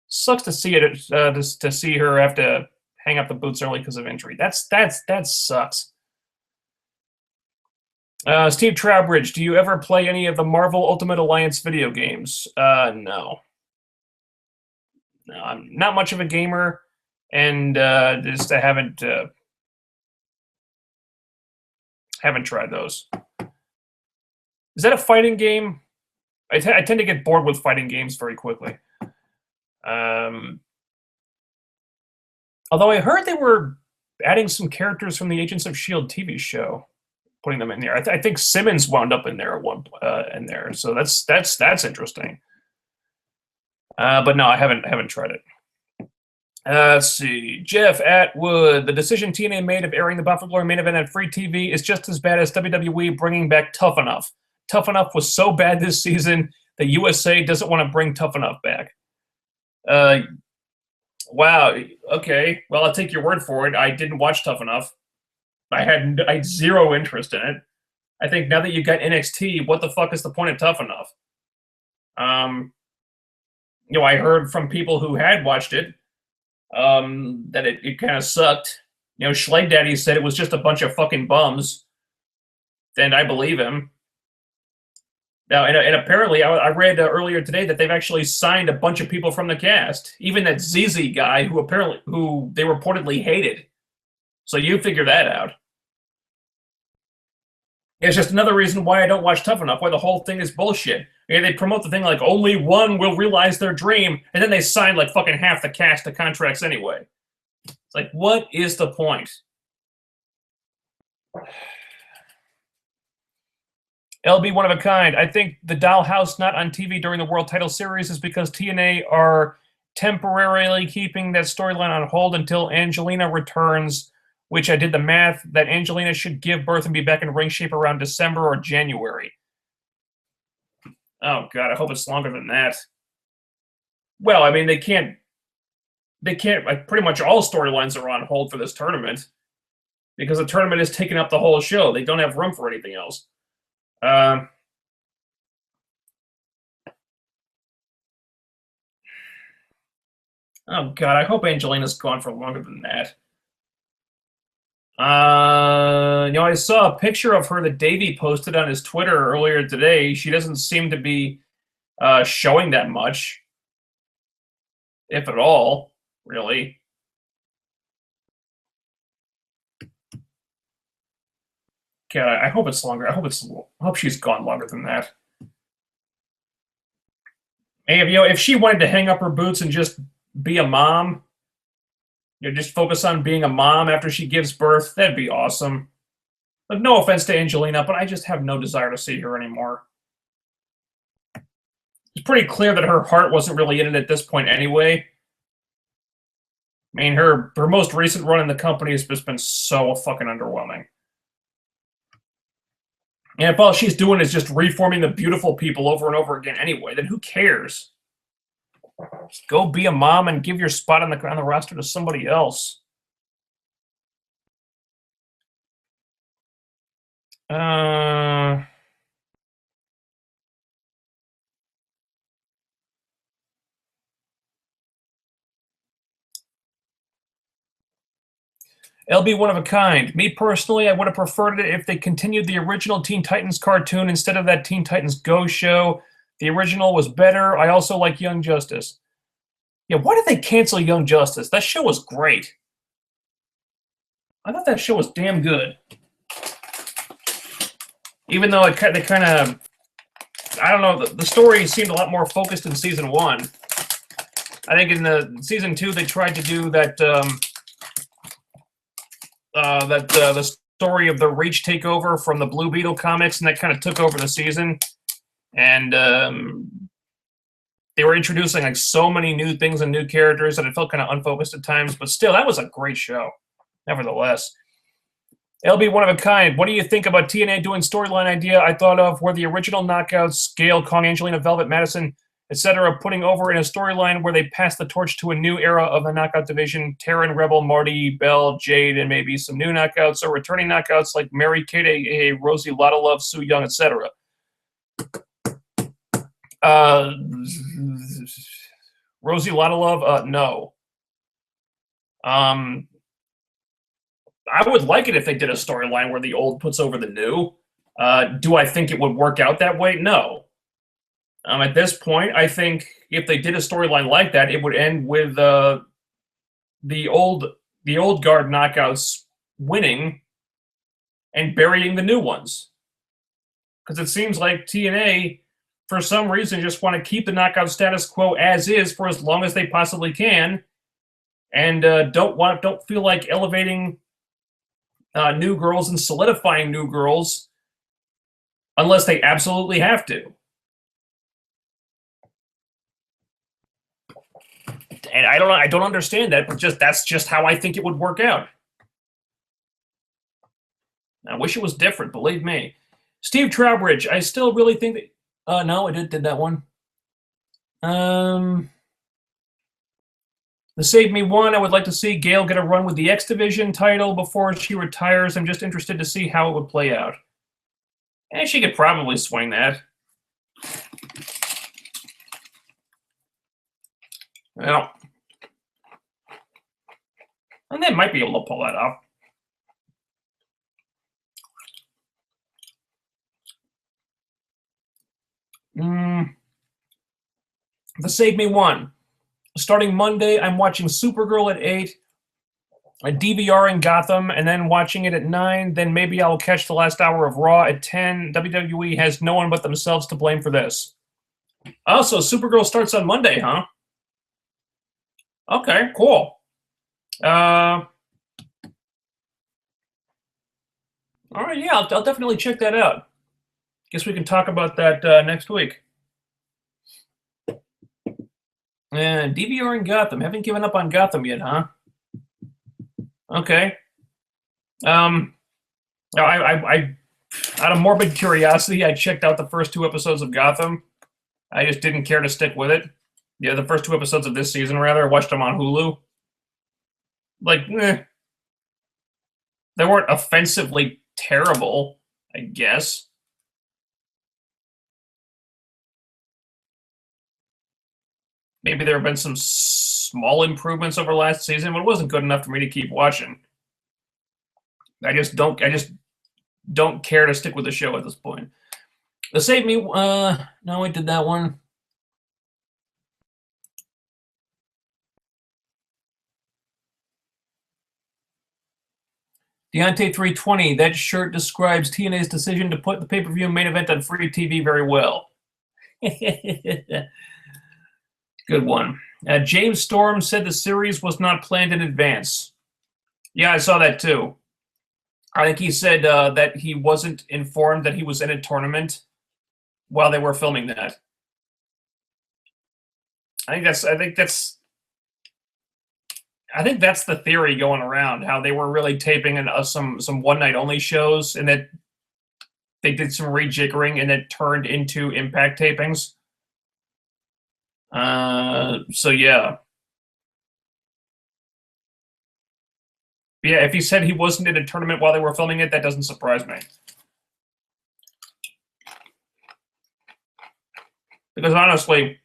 Sucks to see it. To see her have to hang up the boots early because of injury. That sucks. Steve Trowbridge, do you ever play any of the Marvel Ultimate Alliance video games? No. No, I'm not much of a gamer, and just I haven't tried those. Is that a fighting game? I tend to get bored with fighting games very quickly. Although I heard they were adding some characters from the Agents of S.H.I.E.L.D. TV show, putting them in there. I think Simmons wound up in there at one in there, so that's interesting. But no, I haven't tried it. Let's see. Jeff Atwood. The decision TNA made of airing the Bound for Glory main event on free TV is just as bad as WWE bringing back Tough Enough. Tough Enough was so bad this season that USA doesn't want to bring Tough Enough back. Wow. Okay. Well, I'll take your word for it. I didn't watch Tough Enough. I had zero interest in it. I think now that you got NXT, what the fuck is the point of Tough Enough? I heard from people who had watched it that it kind of sucked. Schley Daddy said it was just a bunch of fucking bums, and I believe him. Now, and apparently, I read earlier today that they've actually signed a bunch of people from the cast, even that ZZ guy who they reportedly hated. So you figure that out. It's just another reason why I don't watch Tough Enough, why the whole thing is bullshit. They promote the thing like only one will realize their dream, and then they sign like fucking half the cast to contracts anyway. It's like, what is the point? LB One of a Kind. I think the Dollhouse not on TV during the World Title Series is because TNA are temporarily keeping that storyline on hold until Angelina returns, which I did the math that Angelina should give birth and be back in ring shape around December or January. Oh God, I hope it's longer than that. Well, I mean, they can't. Like, pretty much all storylines are on hold for this tournament because the tournament is taking up the whole show. They don't have room for anything else. Oh God, I hope Angelina's gone for longer than that. I saw a picture of her that Davey posted on his Twitter earlier today. She doesn't seem to be showing that much, if at all, really. God, I hope it's longer. I hope she's gone longer than that. And if she wanted to hang up her boots and just be a mom, just focus on being a mom after she gives birth, that'd be awesome. But no offense to Angelina, but I just have no desire to see her anymore. It's pretty clear that her heart wasn't really in it at this point anyway. I mean, her most recent run in the company has just been so fucking underwhelming. And if all she's doing is just reforming the beautiful people over and over again anyway, then who cares? Just go be a mom and give your spot on the roster to somebody else. LB One of a Kind. Me personally, I would have preferred it if they continued the original Teen Titans cartoon instead of that Teen Titans Go show. The original was better. I also like Young Justice. Yeah, why did they cancel Young Justice? That show was great. I thought that show was damn good. Even though they kind of, I don't know, the story seemed a lot more focused in season 1. I think in the season 2 they tried to do that the story of the Reach takeover from the Blue Beetle comics, and that kind of took over the season. And they were introducing like so many new things and new characters that it felt kind of unfocused at times. But still, that was a great show, nevertheless. LB One of a Kind. What do you think about TNA doing storyline idea I thought of where the original Knockouts, Gale, Kong, Angelina, Velvet, Madison, etc., putting over in a storyline where they pass the torch to a new era of the Knockout division, Taryn, Rebel, Marty, Belle, Jade, and maybe some new Knockouts or returning Knockouts like Mary Kate, a Rosie, Lotta Love, Sue Young, etc. Rosie, Lotta Love, no. I would like it if they did a storyline where the old puts over the new. Do I think it would work out that way? No. At this point, I think if they did a storyline like that, it would end with the old guard Knockouts winning and burying the new ones. Because it seems like TNA for some reason, just want to keep the knockout status quo as is for as long as they possibly can, and don't feel like elevating new girls and solidifying new girls unless they absolutely have to. And I don't understand that, but that's just how I think it would work out. I wish it was different, believe me. Steve Trowbridge, I still really think that no, I did that one. The Save Me one, I would like to see Gail get a run with the X Division title before she retires. I'm just interested to see how it would play out. And she could probably swing that. Well, and they might be able to pull that off. The Save Me one. Starting Monday, I'm watching Supergirl at 8, a DVR in Gotham, and then watching it at 9. Then maybe I'll catch the last hour of Raw at 10. WWE has no one but themselves to blame for this. Also, Supergirl starts on Monday, huh? Okay, cool. All right, yeah, I'll definitely check that out. Guess we can talk about that next week. And DVR in Gotham. Haven't given up on Gotham yet, huh? Okay. I out of morbid curiosity, I checked out the first 2 episodes of Gotham. I just didn't care to stick with it. Yeah, the first 2 episodes of this season, rather. I watched them on Hulu. Like, They weren't offensively terrible, I guess. Maybe there have been some small improvements over last season, but it wasn't good enough for me to keep watching. I just don't care to stick with the show at this point. The Save Me, no, I did that one. Deontay 320, that shirt describes TNA's decision to put the pay-per-view main event on free TV very well. Good one. James Storm said the series was not planned in advance. Yeah, I saw that too. I think he said that he wasn't informed that he was in a tournament while they were filming that. I think that's the theory going around, how they were really taping some one night only shows, and that they did some rejiggering and it turned into Impact tapings. So yeah. Yeah, if he said he wasn't in a tournament while they were filming it, that doesn't surprise me. Because honestly,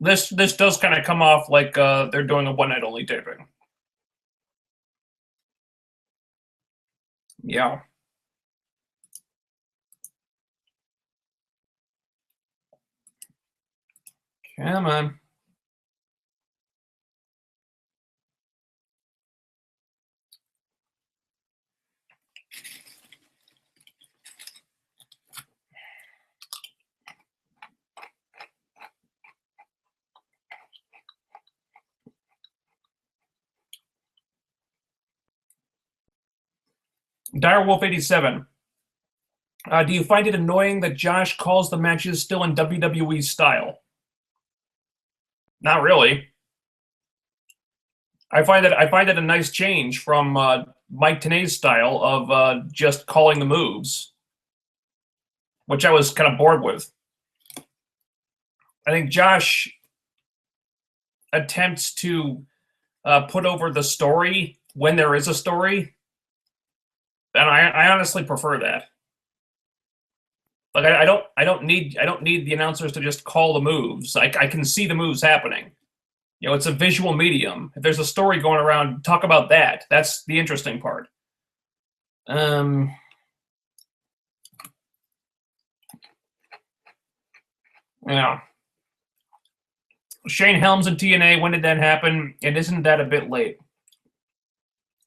this does kind of come off like they're doing a one night only taping. Yeah. Come on. Direwolf 87. Do you find it annoying that Josh calls the matches still in WWE style? Not really. I find it a nice change from Mike Tenay's style of just calling the moves, which I was kind of bored with. I think Josh attempts to put over the story when there is a story, and I honestly prefer that. Like I don't need the announcers to just call the moves. I can see the moves happening. You know, it's a visual medium. If there's a story going around, talk about that. That's the interesting part. Yeah. Shane Helms and TNA, when did that happen? And isn't that a bit late?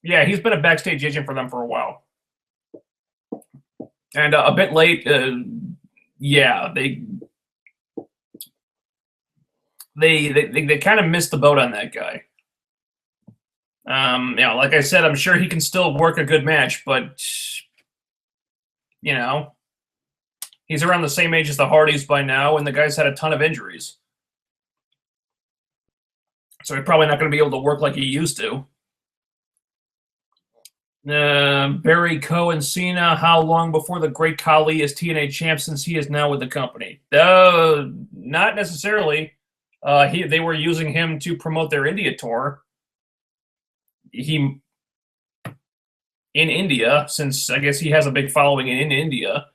Yeah, he's been a backstage agent for them for a while. And a bit late, yeah, they kind of missed the boat on that guy. Like I said, I'm sure he can still work a good match, but you know, he's around the same age as the Hardys by now, and the guy's had a ton of injuries. So he's probably not going to be able to work like he used to. Barry Cohen Cena, how long before the Great Khali is TNA champ since he is now with the company? Not necessarily. They were using him to promote their India tour. In India, since I guess he has a big following in India.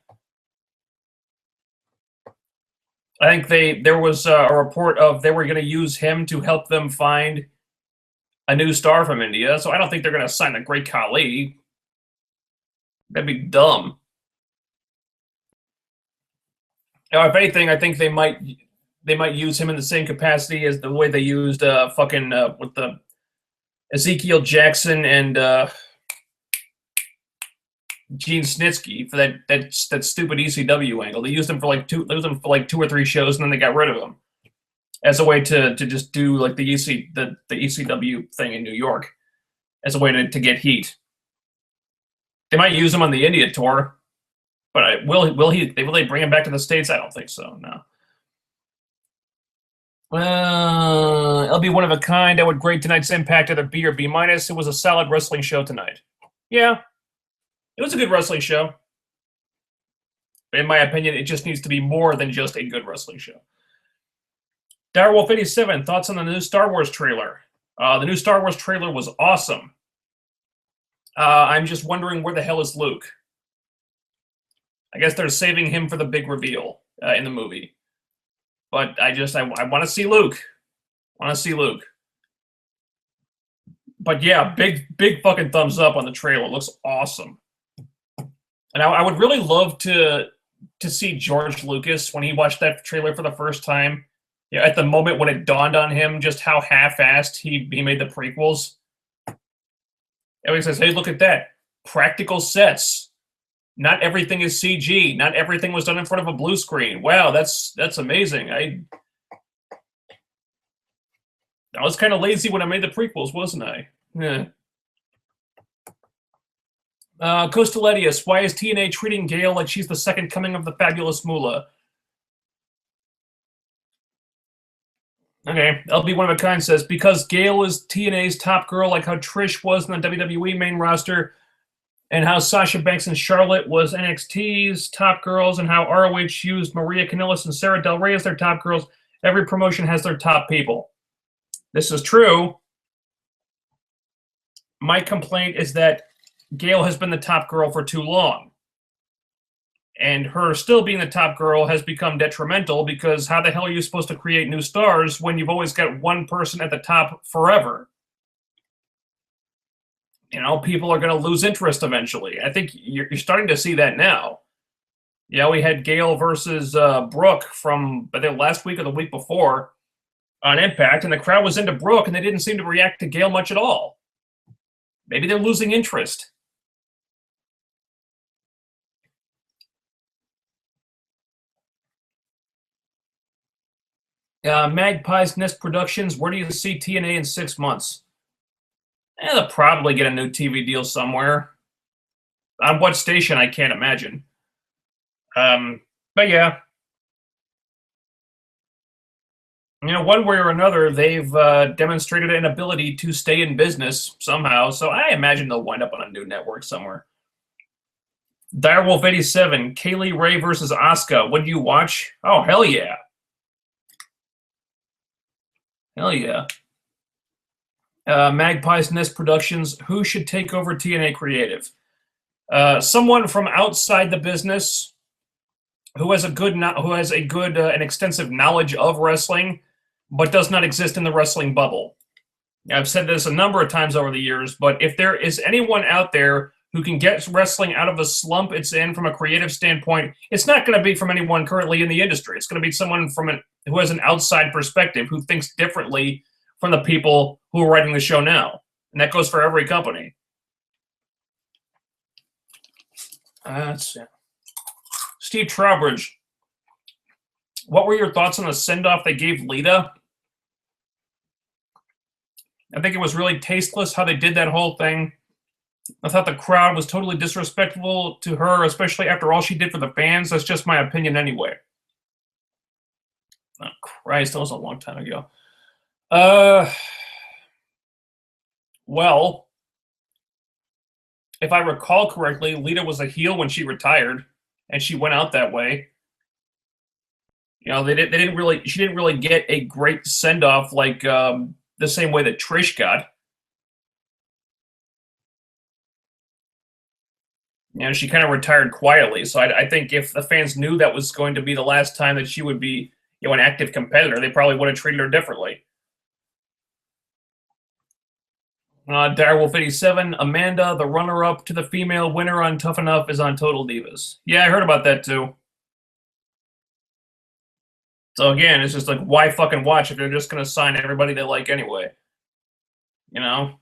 I think there was a report of they were going to use him to help them find a new star from India. So I don't think they're going to sign the Great Khali. That'd be dumb. If anything, I think they might use him in the same capacity as the way they used with the Ezekiel Jackson and Gene Snitsky for that stupid ECW angle. They used him for like 2 or 3 shows, and then they got rid of him as a way to just do like the ECW thing in New York as a way to get heat. They might use him on the India tour, but will they bring him back to the States? I don't think so. No. It'll be one of a kind. I would grade tonight's Impact either B or B minus. It was a solid wrestling show tonight. Yeah, it was a good wrestling show. In my opinion, it just needs to be more than just a good wrestling show. Direwolf 87, thoughts on the new Star Wars trailer? The new Star Wars trailer was awesome. I'm just wondering where the hell is Luke? I guess they're saving him for the big reveal in the movie. But I want to see Luke. But yeah, big fucking thumbs up on the trailer. It looks awesome. And I would really love to see George Lucas when he watched that trailer for the first time. Yeah, at the moment when it dawned on him just how half-assed he made the prequels. Everybody says, hey, look at that. Practical sets. Not everything is CG. Not everything was done in front of a blue screen. Wow, that's amazing. I was kind of lazy when I made the prequels, wasn't I? Yeah. Costaletius, why is TNA treating Gail like she's the second coming of the fabulous Moolah? Okay, LB One of a Kind says, because Gail is TNA's top girl, like how Trish was in the WWE main roster, and how Sasha Banks and Charlotte was NXT's top girls, and how ROH used Maria Kanellis and Sarah Del Rey as their top girls. Every promotion has their top people. This is true. My complaint is that Gail has been the top girl for too long. And her still being the top girl has become detrimental because how the hell are you supposed to create new stars when you've always got one person at the top forever? You know, people are going to lose interest eventually. I think you're starting to see that now. Yeah, we had Gail versus Brooke from, I think, last week or the week before on Impact, and the crowd was into Brooke, and they didn't seem to react to Gail much at all. Maybe they're losing interest. Magpie's Nest Productions, where do you see TNA in 6 months? They'll probably get a new TV deal somewhere. On what station, I can't imagine. But yeah. You know, one way or another, they've demonstrated an ability to stay in business somehow, so I imagine they'll wind up on a new network somewhere. Direwolf 87, Kaylee Ray versus Asuka. What do you watch? Oh, hell yeah. Hell yeah. Magpie's Nest Productions. Who should take over TNA Creative? Someone from outside the business who has a good and extensive knowledge of wrestling, but does not exist in the wrestling bubble. I've said this a number of times over the years, but if there is anyone out there who can get wrestling out of the slump it's in from a creative standpoint, it's not going to be from anyone currently in the industry. It's going to be someone who has an outside perspective, who thinks differently from the people who are writing the show now. And that goes for every company. Let's see. Steve Trowbridge. What were your thoughts on the send-off they gave Lita? I think it was really tasteless how they did that whole thing. I thought the crowd was totally disrespectful to her, especially after all she did for the fans. That's just my opinion anyway. Oh, Christ, that was a long time ago. Well, if I recall correctly, Lita was a heel when she retired, and she went out that way. You know, she didn't really get a great send off like the same way that Trish got. You know, she kind of retired quietly. So I think if the fans knew that was going to be the last time that she would be, you know, an active competitor, they probably would have treated her differently. Direwolf 87, Amanda, the runner-up to the female winner on Tough Enough, is on Total Divas. Yeah, I heard about that too. So again, it's just like, why fucking watch if they're just going to sign everybody they like anyway? You know?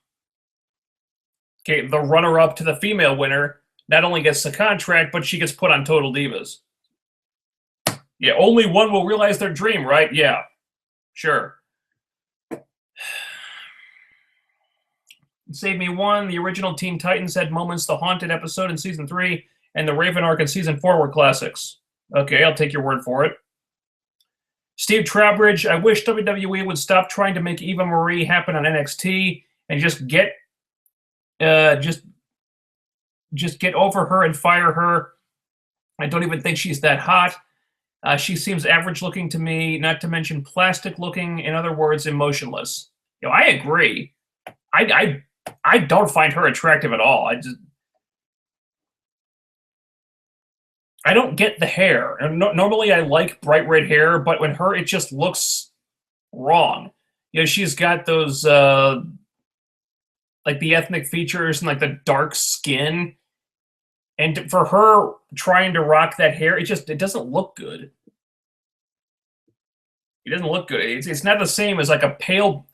Okay, the runner-up to the female winner not only gets the contract, but she gets put on Total Divas. Yeah, only one will realize their dream, right? Yeah, sure. Save Me One, the original Teen Titans had moments. The Haunted episode in Season 3 and the Raven arc in Season 4 were classics. Okay, I'll take your word for it. Steve Trowbridge, I wish WWE would stop trying to make Eva Marie happen on NXT and just get get over her and fire her. I don't even think she's that hot. She seems average looking to me, not to mention plastic looking. In other words, emotionless. You know, I agree. I don't find her attractive at all. I don't get the hair. And normally I like bright red hair, but when her, it just looks wrong. You know, she's got those like the ethnic features and like the dark skin. And for her trying to rock that hair, it doesn't look good. It doesn't look good. It's not the same as like a pale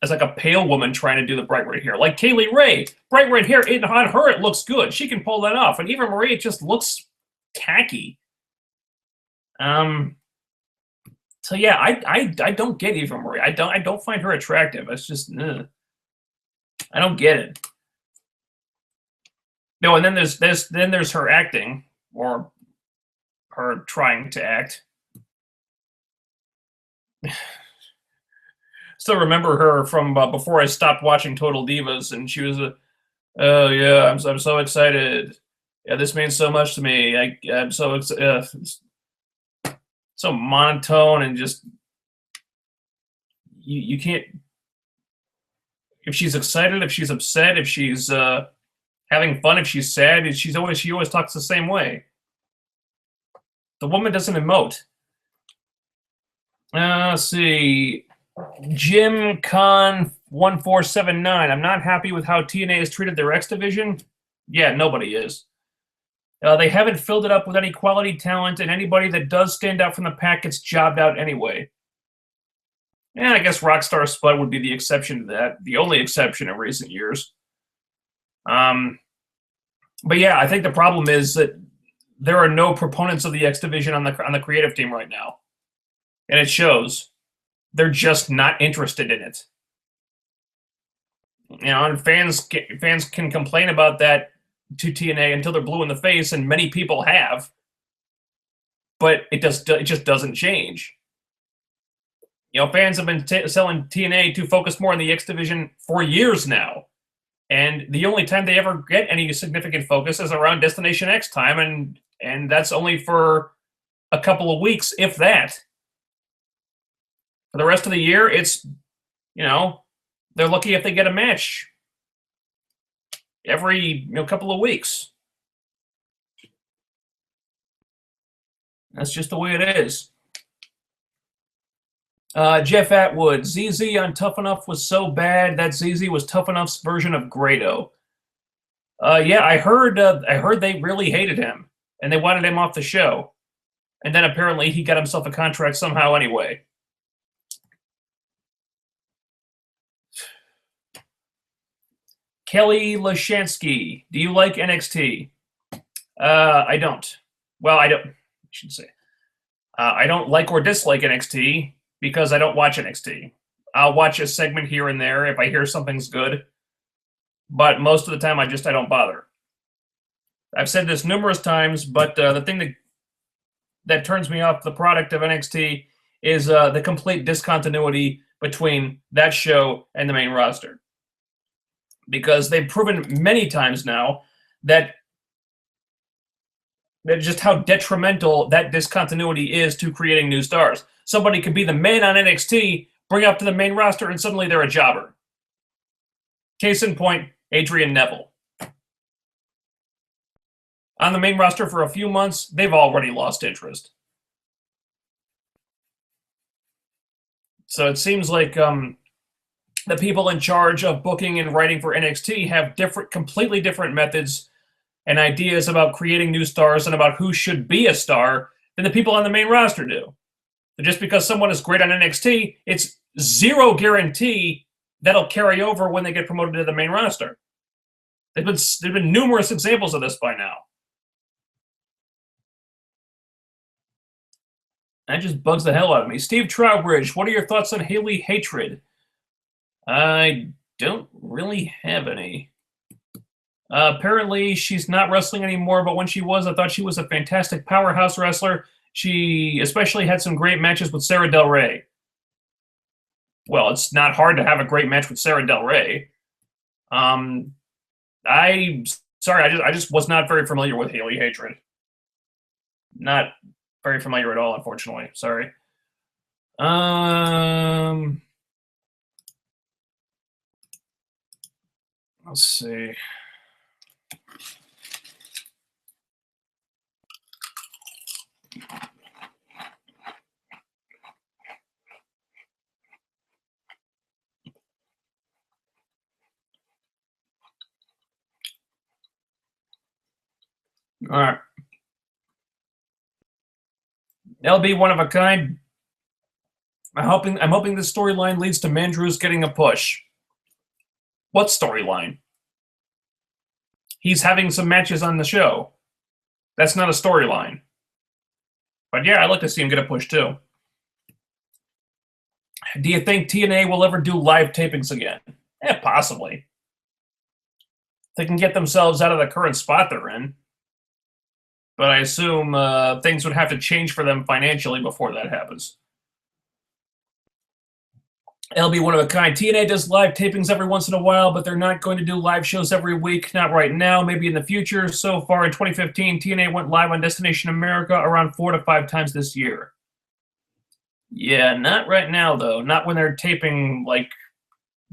woman trying to do the bright red hair. Like Kaylee Ray, bright red hair on her, it looks good. She can pull that off. And Eva Marie, it just looks tacky. So yeah, I don't get Eva Marie. I don't find her attractive. It's just I don't get it. No, and then there's her acting, or her trying to act. Still remember her from before I stopped watching Total Divas, and she was oh yeah, I'm so excited. Yeah, this means so much to me. I'm so so monotone, and just you can't. If she's excited, if she's upset, if she's having fun, if she's sad, she always talks the same way. The woman doesn't emote. Let's see. Jim Con 1479. I'm not happy with how TNA has treated their X division. Yeah, nobody is. They haven't filled it up with any quality talent, and anybody that does stand out from the pack gets jobbed out anyway. And I guess Rockstar Spud would be the exception to that, the only exception in recent years. But yeah, I think the problem is that there are no proponents of the X division on the creative team right now, and it shows. They're just not interested in it. You know, and fans can complain about that to TNA until they're blue in the face, and many people have. But it just doesn't change. You know, fans have been selling TNA to focus more on the X division for years now, and the only time they ever get any significant focus is around Destination X time, and that's only for a couple of weeks, if that. For the rest of the year, it's, you know, they're lucky if they get a match every couple of weeks. That's just the way it is. Jeff Atwood, ZZ on Tough Enough was so bad that ZZ was Tough Enough's version of Grado. Yeah, I heard they really hated him and they wanted him off the show, and then apparently he got himself a contract somehow anyway. Kelly Lashansky, do you like NXT? I don't. Well, I don't. I should say. I don't like or dislike NXT because I don't watch NXT. I'll watch a segment here and there if I hear something's good, but most of the time I don't bother. I've said this numerous times, but the thing that turns me off the product of NXT is the complete discontinuity between that show and the main roster. Because they've proven many times now that just how detrimental that discontinuity is to creating new stars. Somebody could be the man on NXT, bring up to the main roster, and suddenly they're a jobber. Case in point, Adrian Neville. On the main roster for a few months, they've already lost interest. So it seems like the people in charge of booking and writing for NXT have completely different methods and ideas about creating new stars and about who should be a star than the people on the main roster do. But just because someone is great on NXT, it's zero guarantee that'll carry over when they get promoted to the main roster. There've been numerous examples of this by now. That just bugs the hell out of me. Steve Trowbridge, what are your thoughts on Haley Hatred? I don't really have any. Apparently, she's not wrestling anymore, but when she was, I thought she was a fantastic powerhouse wrestler. She especially had some great matches with Sarah Del Rey. Well, it's not hard to have a great match with Sarah Del Rey. I just was not very familiar with Haley Hatred. Not very familiar at all, unfortunately. Sorry. Let's see. All right. LB one of a kind. I'm hoping this storyline leads to Mandrews getting a push. What storyline? He's having some matches on the show. That's not a storyline. But yeah, I'd like to see him get a push too. Do you think TNA will ever do live tapings again? Possibly. They can get themselves out of the current spot they're in. But I assume things would have to change for them financially before that happens. LB one of a kind. TNA does live tapings every once in a while, but they're not going to do live shows every week. Not right now, maybe in the future. So far in 2015, TNA went live on Destination America around 4 to 5 times this year. Yeah, not right now, though. Not when they're taping like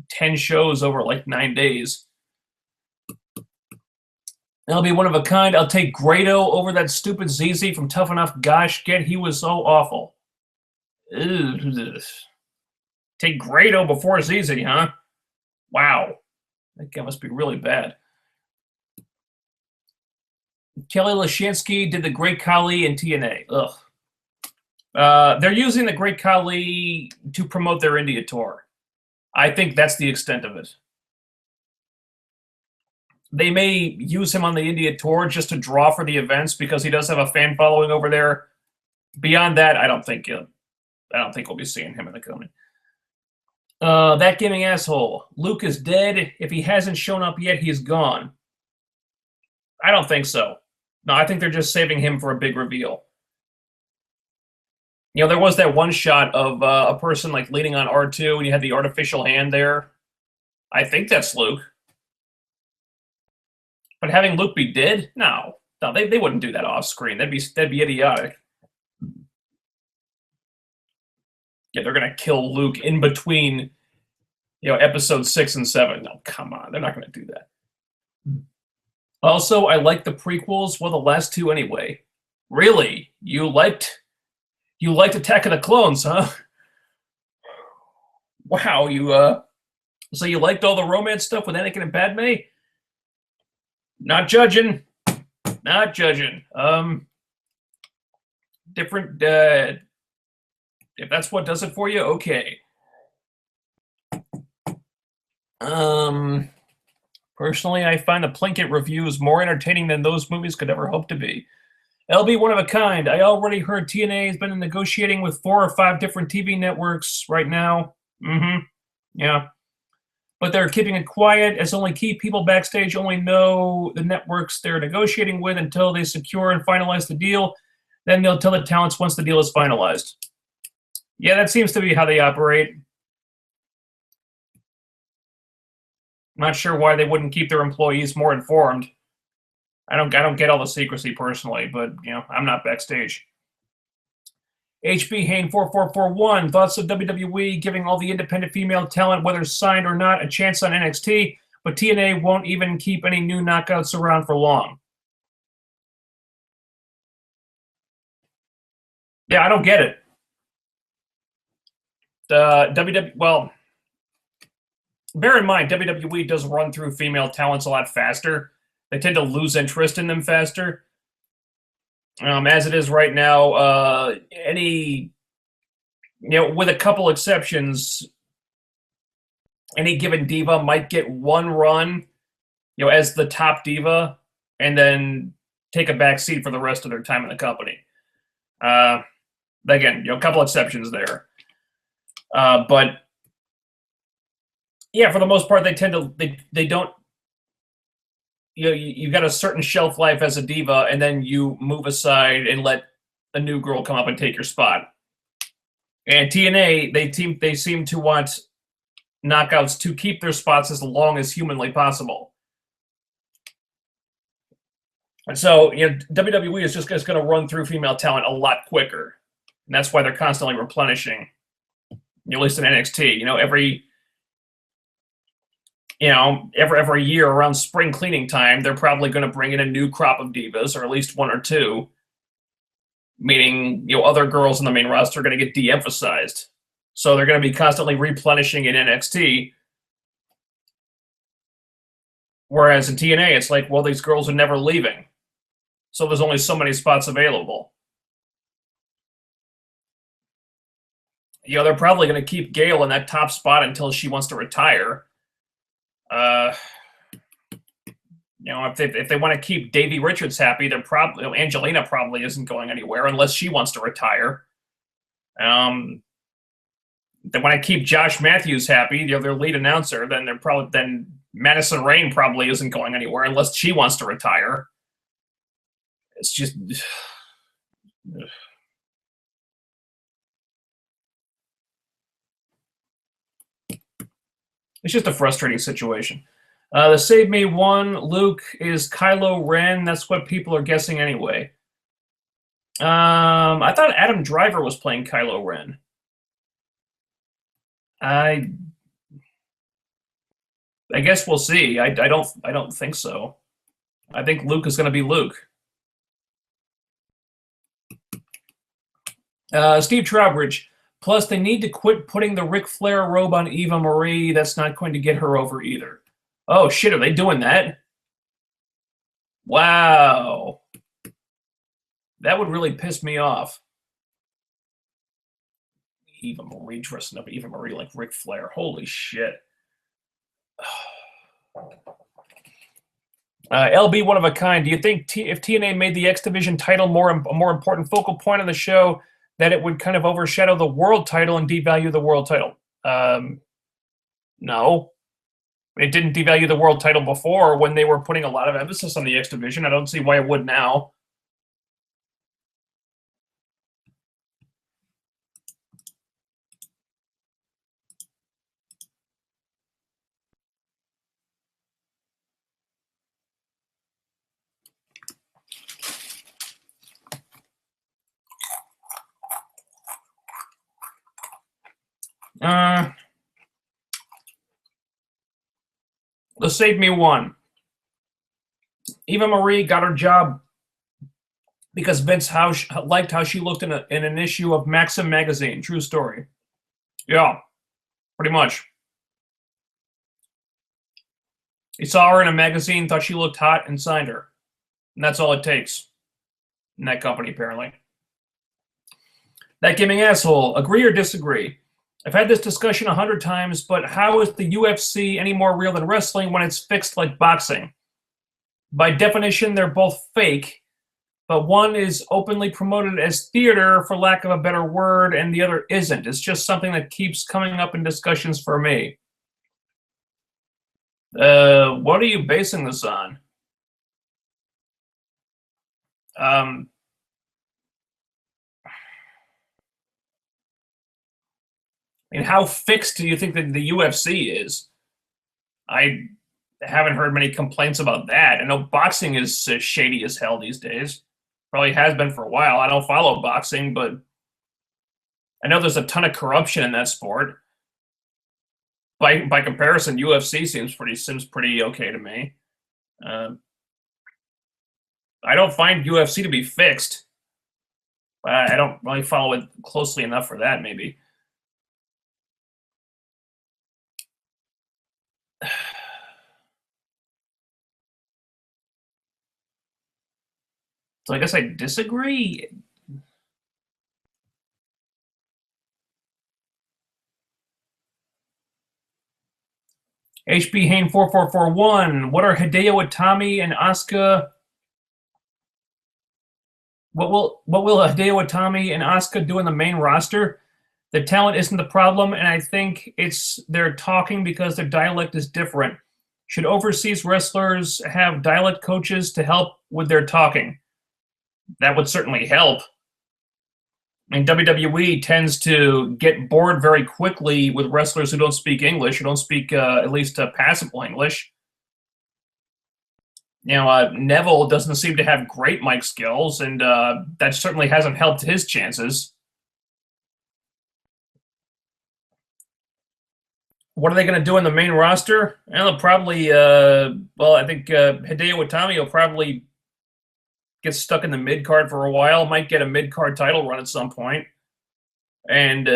10 shows over like 9 days. LB one of a kind. I'll take Grado over that stupid ZZ from Tough Enough. Gosh, he was so awful. Ugh. Take Grado before ZZ, huh? Wow. That guy must be really bad. Kelly Lashinsky did the Great Khali in TNA. Ugh. They're using the Great Khali to promote their India tour. I think that's the extent of it. They may use him on the India tour just to draw for the events because he does have a fan following over there. Beyond that, I don't think we'll be seeing him in the coming. That gaming asshole. Luke is dead. If he hasn't shown up yet, he's gone. I don't think so. No, I think they're just saving him for a big reveal. You know, there was that one shot of a person like leaning on R2 and you had the artificial hand there. I think that's Luke. But having Luke be dead? No, they wouldn't do that off screen. That'd be idiotic. Yeah, they're gonna kill Luke in between, episode 6 and 7. No, come on, they're not gonna do that. Also, I like the prequels. Well, the last 2 anyway. Really? You liked Attack of the Clones, huh? Wow, so you liked all the romance stuff with Anakin and Padme? Not judging. Not judging. Different, if that's what does it for you, okay. Personally, I find the Plinkett reviews more entertaining than those movies could ever hope to be. LB one of a kind. I already heard TNA has been negotiating with 4 or 5 different TV networks right now. Yeah. But they're keeping it quiet as only key people backstage only know the networks they're negotiating with until they secure and finalize the deal. Then they'll tell the talents once the deal is finalized. Yeah, that seems to be how they operate. I'm not sure why they wouldn't keep their employees more informed. I don't get all the secrecy personally, but I'm not backstage. HB Hain 4441 thoughts of WWE giving all the independent female talent, whether signed or not, a chance on NXT, but TNA won't even keep any new knockouts around for long. Yeah, I don't get it. Well, bear in mind, WWE does run through female talents a lot faster. They tend to lose interest in them faster. As it is right now, with a couple exceptions, any given diva might get one run, as the top diva, and then take a back seat for the rest of their time in the company. Again, a couple exceptions there. But yeah, for the most part, they tend to they don't. You got a certain shelf life as a diva, and then you move aside and let a new girl come up and take your spot. And TNA, they seem to want knockouts to keep their spots as long as humanly possible. And so, WWE is just going to run through female talent a lot quicker, and that's why they're constantly replenishing. At least in NXT, every year around spring cleaning time, they're probably going to bring in a new crop of divas, or at least 1 or 2. Meaning, other girls in the main roster are going to get de-emphasized. So they're going to be constantly replenishing in NXT. Whereas in TNA, it's like, well, these girls are never leaving. So there's only so many spots available. They're probably going to keep Gail in that top spot until she wants to retire. If they want to keep Davey Richards happy, they're probably Angelina probably isn't going anywhere unless she wants to retire. If they want to keep Josh Matthews happy, their lead announcer, then Madison Rayne probably isn't going anywhere unless she wants to retire. It's just. It's just a frustrating situation. The Save Me One, Luke is Kylo Ren. That's what people are guessing anyway. I thought Adam Driver was playing Kylo Ren. I guess we'll see. I don't think so. I think Luke is going to be Luke. Steve Trowbridge. Plus, they need to quit putting the Ric Flair robe on Eva Marie. That's not going to get her over either. Oh, shit, are they doing that? Wow. That would really piss me off. Eva Marie dressing up Eva Marie like Ric Flair. Holy shit. LB one of a kind. Do you think if TNA made the X Division title a more important focal point of the show, that it would kind of overshadow the world title and devalue the world title? No. It didn't devalue the world title before when they were putting a lot of emphasis on the X Division. I don't see why it would now. Let's Save Me One. Eva Marie got her job because Vince liked how she looked in an issue of Maxim magazine. True story. Yeah, pretty much. He saw her in a magazine, thought she looked hot, and signed her. And that's all it takes in that company, apparently. That Gaming Asshole. Agree or disagree? I've had this discussion 100 times, but how is the UFC any more real than wrestling when it's fixed like boxing? By definition, they're both fake, but one is openly promoted as theater, for lack of a better word, and the other isn't. It's just something that keeps coming up in discussions for me. What are you basing this on? And how fixed do you think that the UFC is? I haven't heard many complaints about that. I know boxing is shady as hell these days. Probably has been for a while. I don't follow boxing, but I know there's a ton of corruption in that sport. By comparison, UFC seems pretty okay to me. I don't find UFC to be fixed. I don't really follow it closely enough for that, maybe. So I guess I disagree. HB Hain 4441. What are Hideo Itami and Asuka? What will Hideo Itami and Asuka do in the main roster? The talent isn't the problem, and I think they're talking because their dialect is different. Should overseas wrestlers have dialect coaches to help with their talking? That would certainly help. I mean, WWE tends to get bored very quickly with wrestlers who don't speak English, who don't speak at least passable English. You know, Neville doesn't seem to have great mic skills, and that certainly hasn't helped his chances. What are they going to do in the main roster? And they'll probably, I think Hideo Itami will probably get stuck in the mid card for a while. Might get a mid card title run at some point, and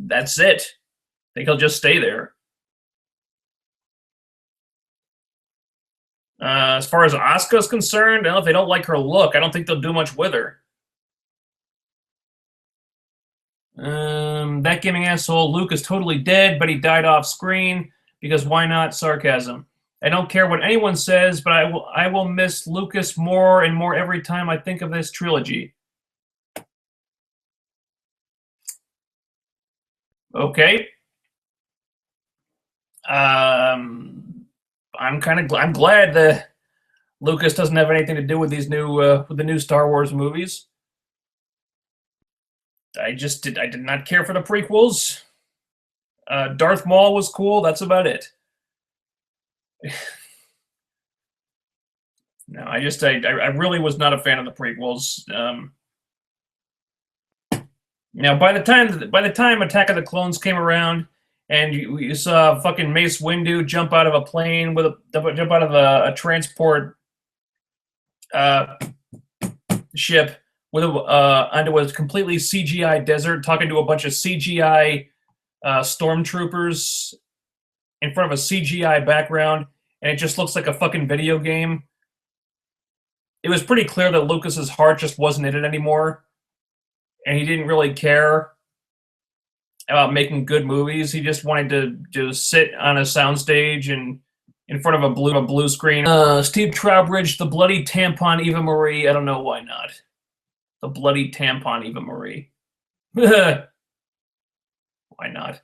that's it. I think he'll just stay there. As far as Asuka's concerned, if they don't like her look, I don't think they'll do much with her. That gaming asshole Luke is totally dead, but he died off screen because why not? Sarcasm. I don't care what anyone says, but I will miss Lucas more and more every time I think of this trilogy. Okay. I'm glad that Lucas doesn't have anything to do with these with the new Star Wars movies. I did not care for the prequels. Darth Maul was cool. That's about it. No, I really was not a fan of the prequels. Now, by the time Attack of the Clones came around, and you saw fucking Mace Windu jump out of a plane jump out of a transport ship onto a completely CGI desert, talking to a bunch of CGI stormtroopers in front of a CGI background, and it just looks like a fucking video game. It was pretty clear that Lucas's heart just wasn't in it anymore, and he didn't really care about making good movies. He just wanted to just sit on a soundstage and in front of a blue screen. Steve Trowbridge, the bloody tampon Eva Marie. I don't know why not. The bloody tampon Eva Marie. Why not?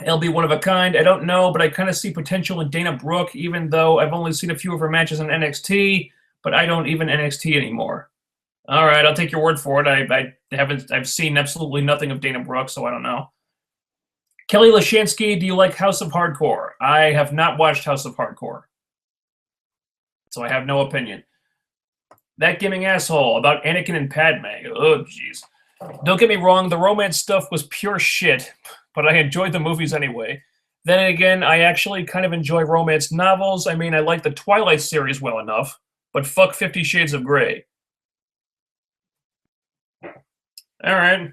LB one of a kind. I don't know, but I kind of see potential in Dana Brooke, even though I've only seen a few of her matches in NXT, but I don't even NXT anymore. All right, I'll take your word for it. I've seen absolutely nothing of Dana Brooke, so I don't know. Kelly Lashansky, do you like House of Hardcore? I have not watched House of Hardcore, so I have no opinion. That gaming asshole about Anakin and Padme. Oh, jeez. Don't get me wrong, the romance stuff was pure shit, but I enjoyed the movies anyway. Then again, I actually kind of enjoy romance novels. I mean, I like the Twilight series well enough, but fuck 50 Shades of Grey. All right.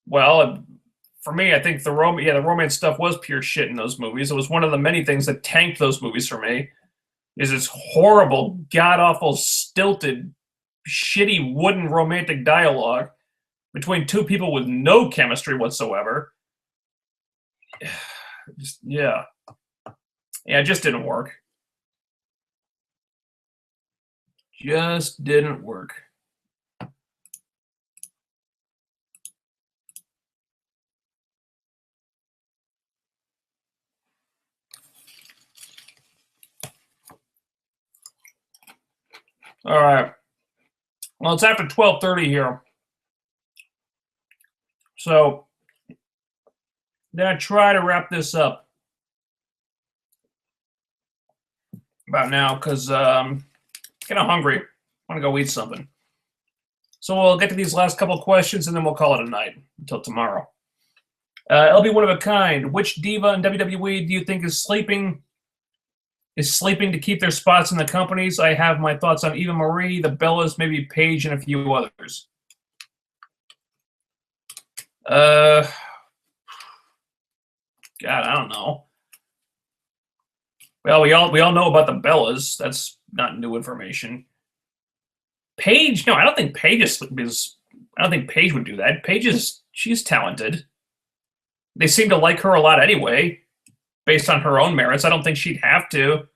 Well, for me, I think the romance stuff was pure shit in those movies. It was one of the many things that tanked those movies for me. Is this horrible, god-awful, stilted, shitty, wooden romantic dialogue between two people with no chemistry whatsoever. Yeah, it just didn't work. Just didn't work. All right. Well, it's after 12:30 here. So, I'm going to try to wrap this up about now because I'm kind of hungry. I want to go eat something. So we'll get to these last couple questions and then we'll call it a night until tomorrow. LB One of a Kind. Which diva in WWE do you think is sleeping to keep their spots in the companies? I have my thoughts on Eva Marie, the Bellas, maybe Paige, and a few others. God, I don't know. Well, we all know about the Bellas. That's not new information. Paige, no, I don't think Paige is. I don't think Paige would do that. She's talented. They seem to like her a lot anyway, based on her own merits. I don't think she'd have to,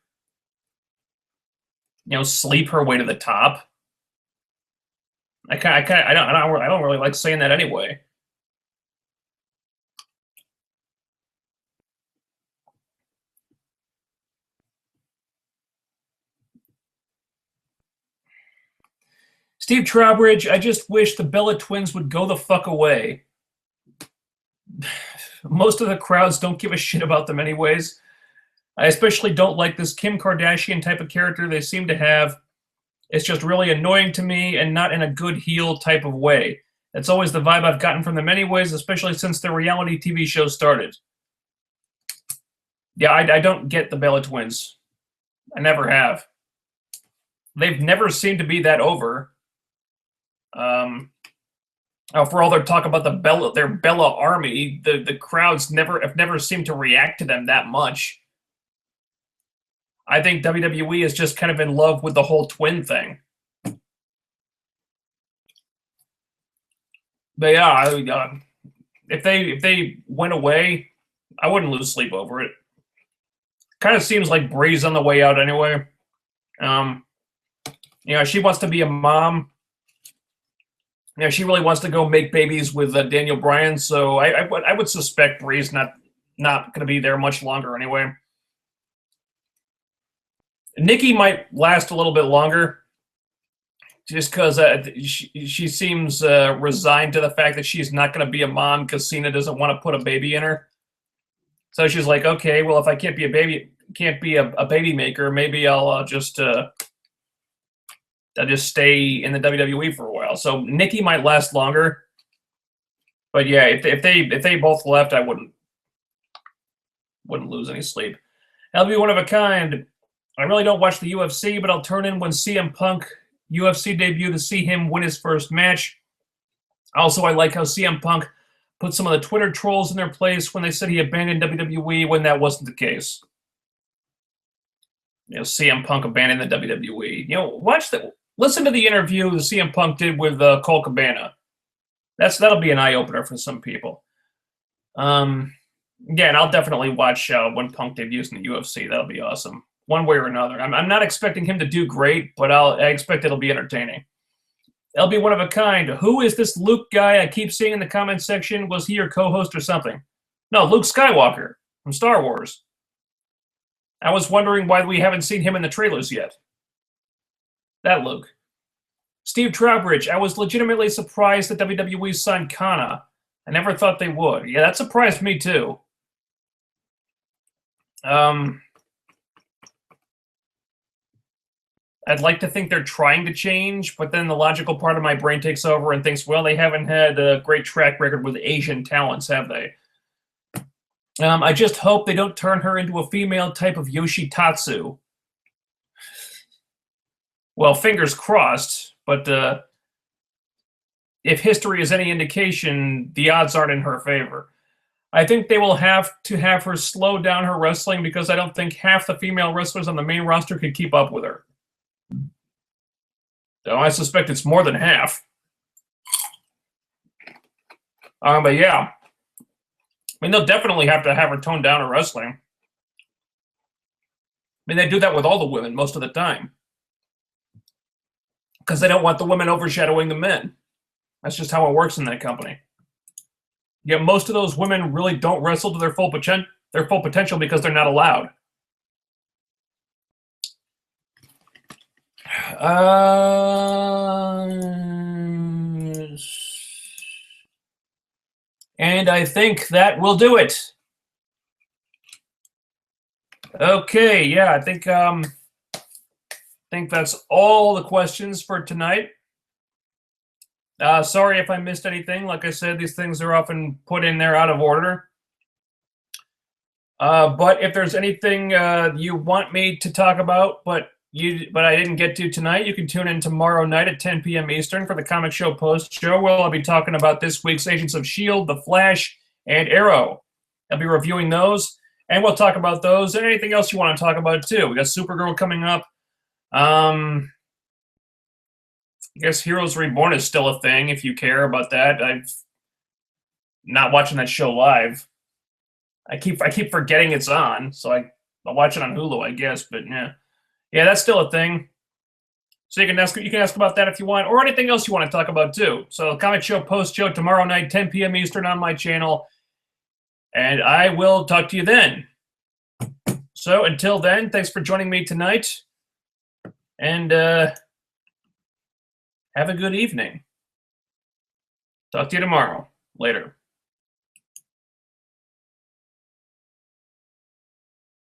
sleep her way to the top. I don't really like saying that anyway. Steve Trowbridge, I just wish the Bella twins would go the fuck away. Most of the crowds don't give a shit about them anyways. I especially don't like this Kim Kardashian type of character they seem to have. It's just really annoying to me and not in a good heel type of way. That's always the vibe I've gotten from them anyways, especially since their reality TV show started. Yeah, I don't get the Bella twins. I never have. They've never seemed to be that over. For all their talk about their Bella army, the crowds have never seemed to react to them that much. I think WWE is just kind of in love with the whole twin thing. But yeah, if they went away, I wouldn't lose sleep over it. Kind of seems like Bree's on the way out anyway. She wants to be a mom. She really wants to go make babies with Daniel Bryan, so I would suspect Bree's not going to be there much longer anyway. Nikki might last a little bit longer, just because she seems resigned to the fact that she's not going to be a mom because Cena doesn't want to put a baby in her. So she's like, okay, well, if I can't be a baby maker, maybe I'll just stay in the WWE for a while. So Nikki might last longer, but yeah, if they both left, I wouldn't lose any sleep. LB One of a Kind. I really don't watch the UFC, but I'll turn in when CM Punk UFC debut to see him win his first match. Also, I like how CM Punk put some of the Twitter trolls in their place when they said he abandoned WWE when that wasn't the case. CM Punk abandoned the WWE. Listen to the interview that CM Punk did with Colt Cabana. That'll be an eye opener for some people. And I'll definitely watch when Punk debuts in the UFC. That'll be awesome, one way or another. I'm not expecting him to do great, but I expect it'll be entertaining. LB One of a Kind. Who is this Luke guy I keep seeing in the comment section? Was he your co-host or something? No, Luke Skywalker from Star Wars. I was wondering why we haven't seen him in the trailers yet. That Luke. Steve Trowbridge. I was legitimately surprised that WWE signed Kana. I never thought they would. Yeah, that surprised me too. I'd like to think they're trying to change, but then the logical part of my brain takes over and thinks, well, they haven't had a great track record with Asian talents, have they? I just hope they don't turn her into a female type of Yoshitatsu. Well, fingers crossed, but if history is any indication, the odds aren't in her favor. I think they will have to have her slow down her wrestling because I don't think half the female wrestlers on the main roster could keep up with her. Though I suspect it's more than half. But yeah. I mean, they'll definitely have to have her tone down her wrestling. I mean, they do that with all the women most of the time. because they don't want the women overshadowing the men. That's just how it works in that company. Yeah, most of those women really don't wrestle to their full potential because they're not allowed. And I think that will do it. Okay, yeah, I think that's all the questions for tonight. Sorry if I missed anything. Like I said, these things are often put in there out of order. But if there's anything you want me to talk about, but I didn't get to tonight, you can tune in tomorrow night at 10 p.m. Eastern for the Comic Show Post Show, where I'll be talking about this week's Agents of S.H.I.E.L.D., The Flash, and Arrow. I'll be reviewing those, and we'll talk about those and anything else you want to talk about, too. We got Supergirl coming up. I guess Heroes Reborn is still a thing, if you care about that. I'm not watching that show live. I keep forgetting it's on, so I'll watch it on Hulu, I guess, but yeah. Yeah, that's still a thing. So you can ask about that if you want, or anything else you want to talk about too. So Comic Show Post Show tomorrow night, 10 p.m. Eastern on my channel. And I will talk to you then. So until then, thanks for joining me tonight. And have a good evening. Talk to you tomorrow. Later.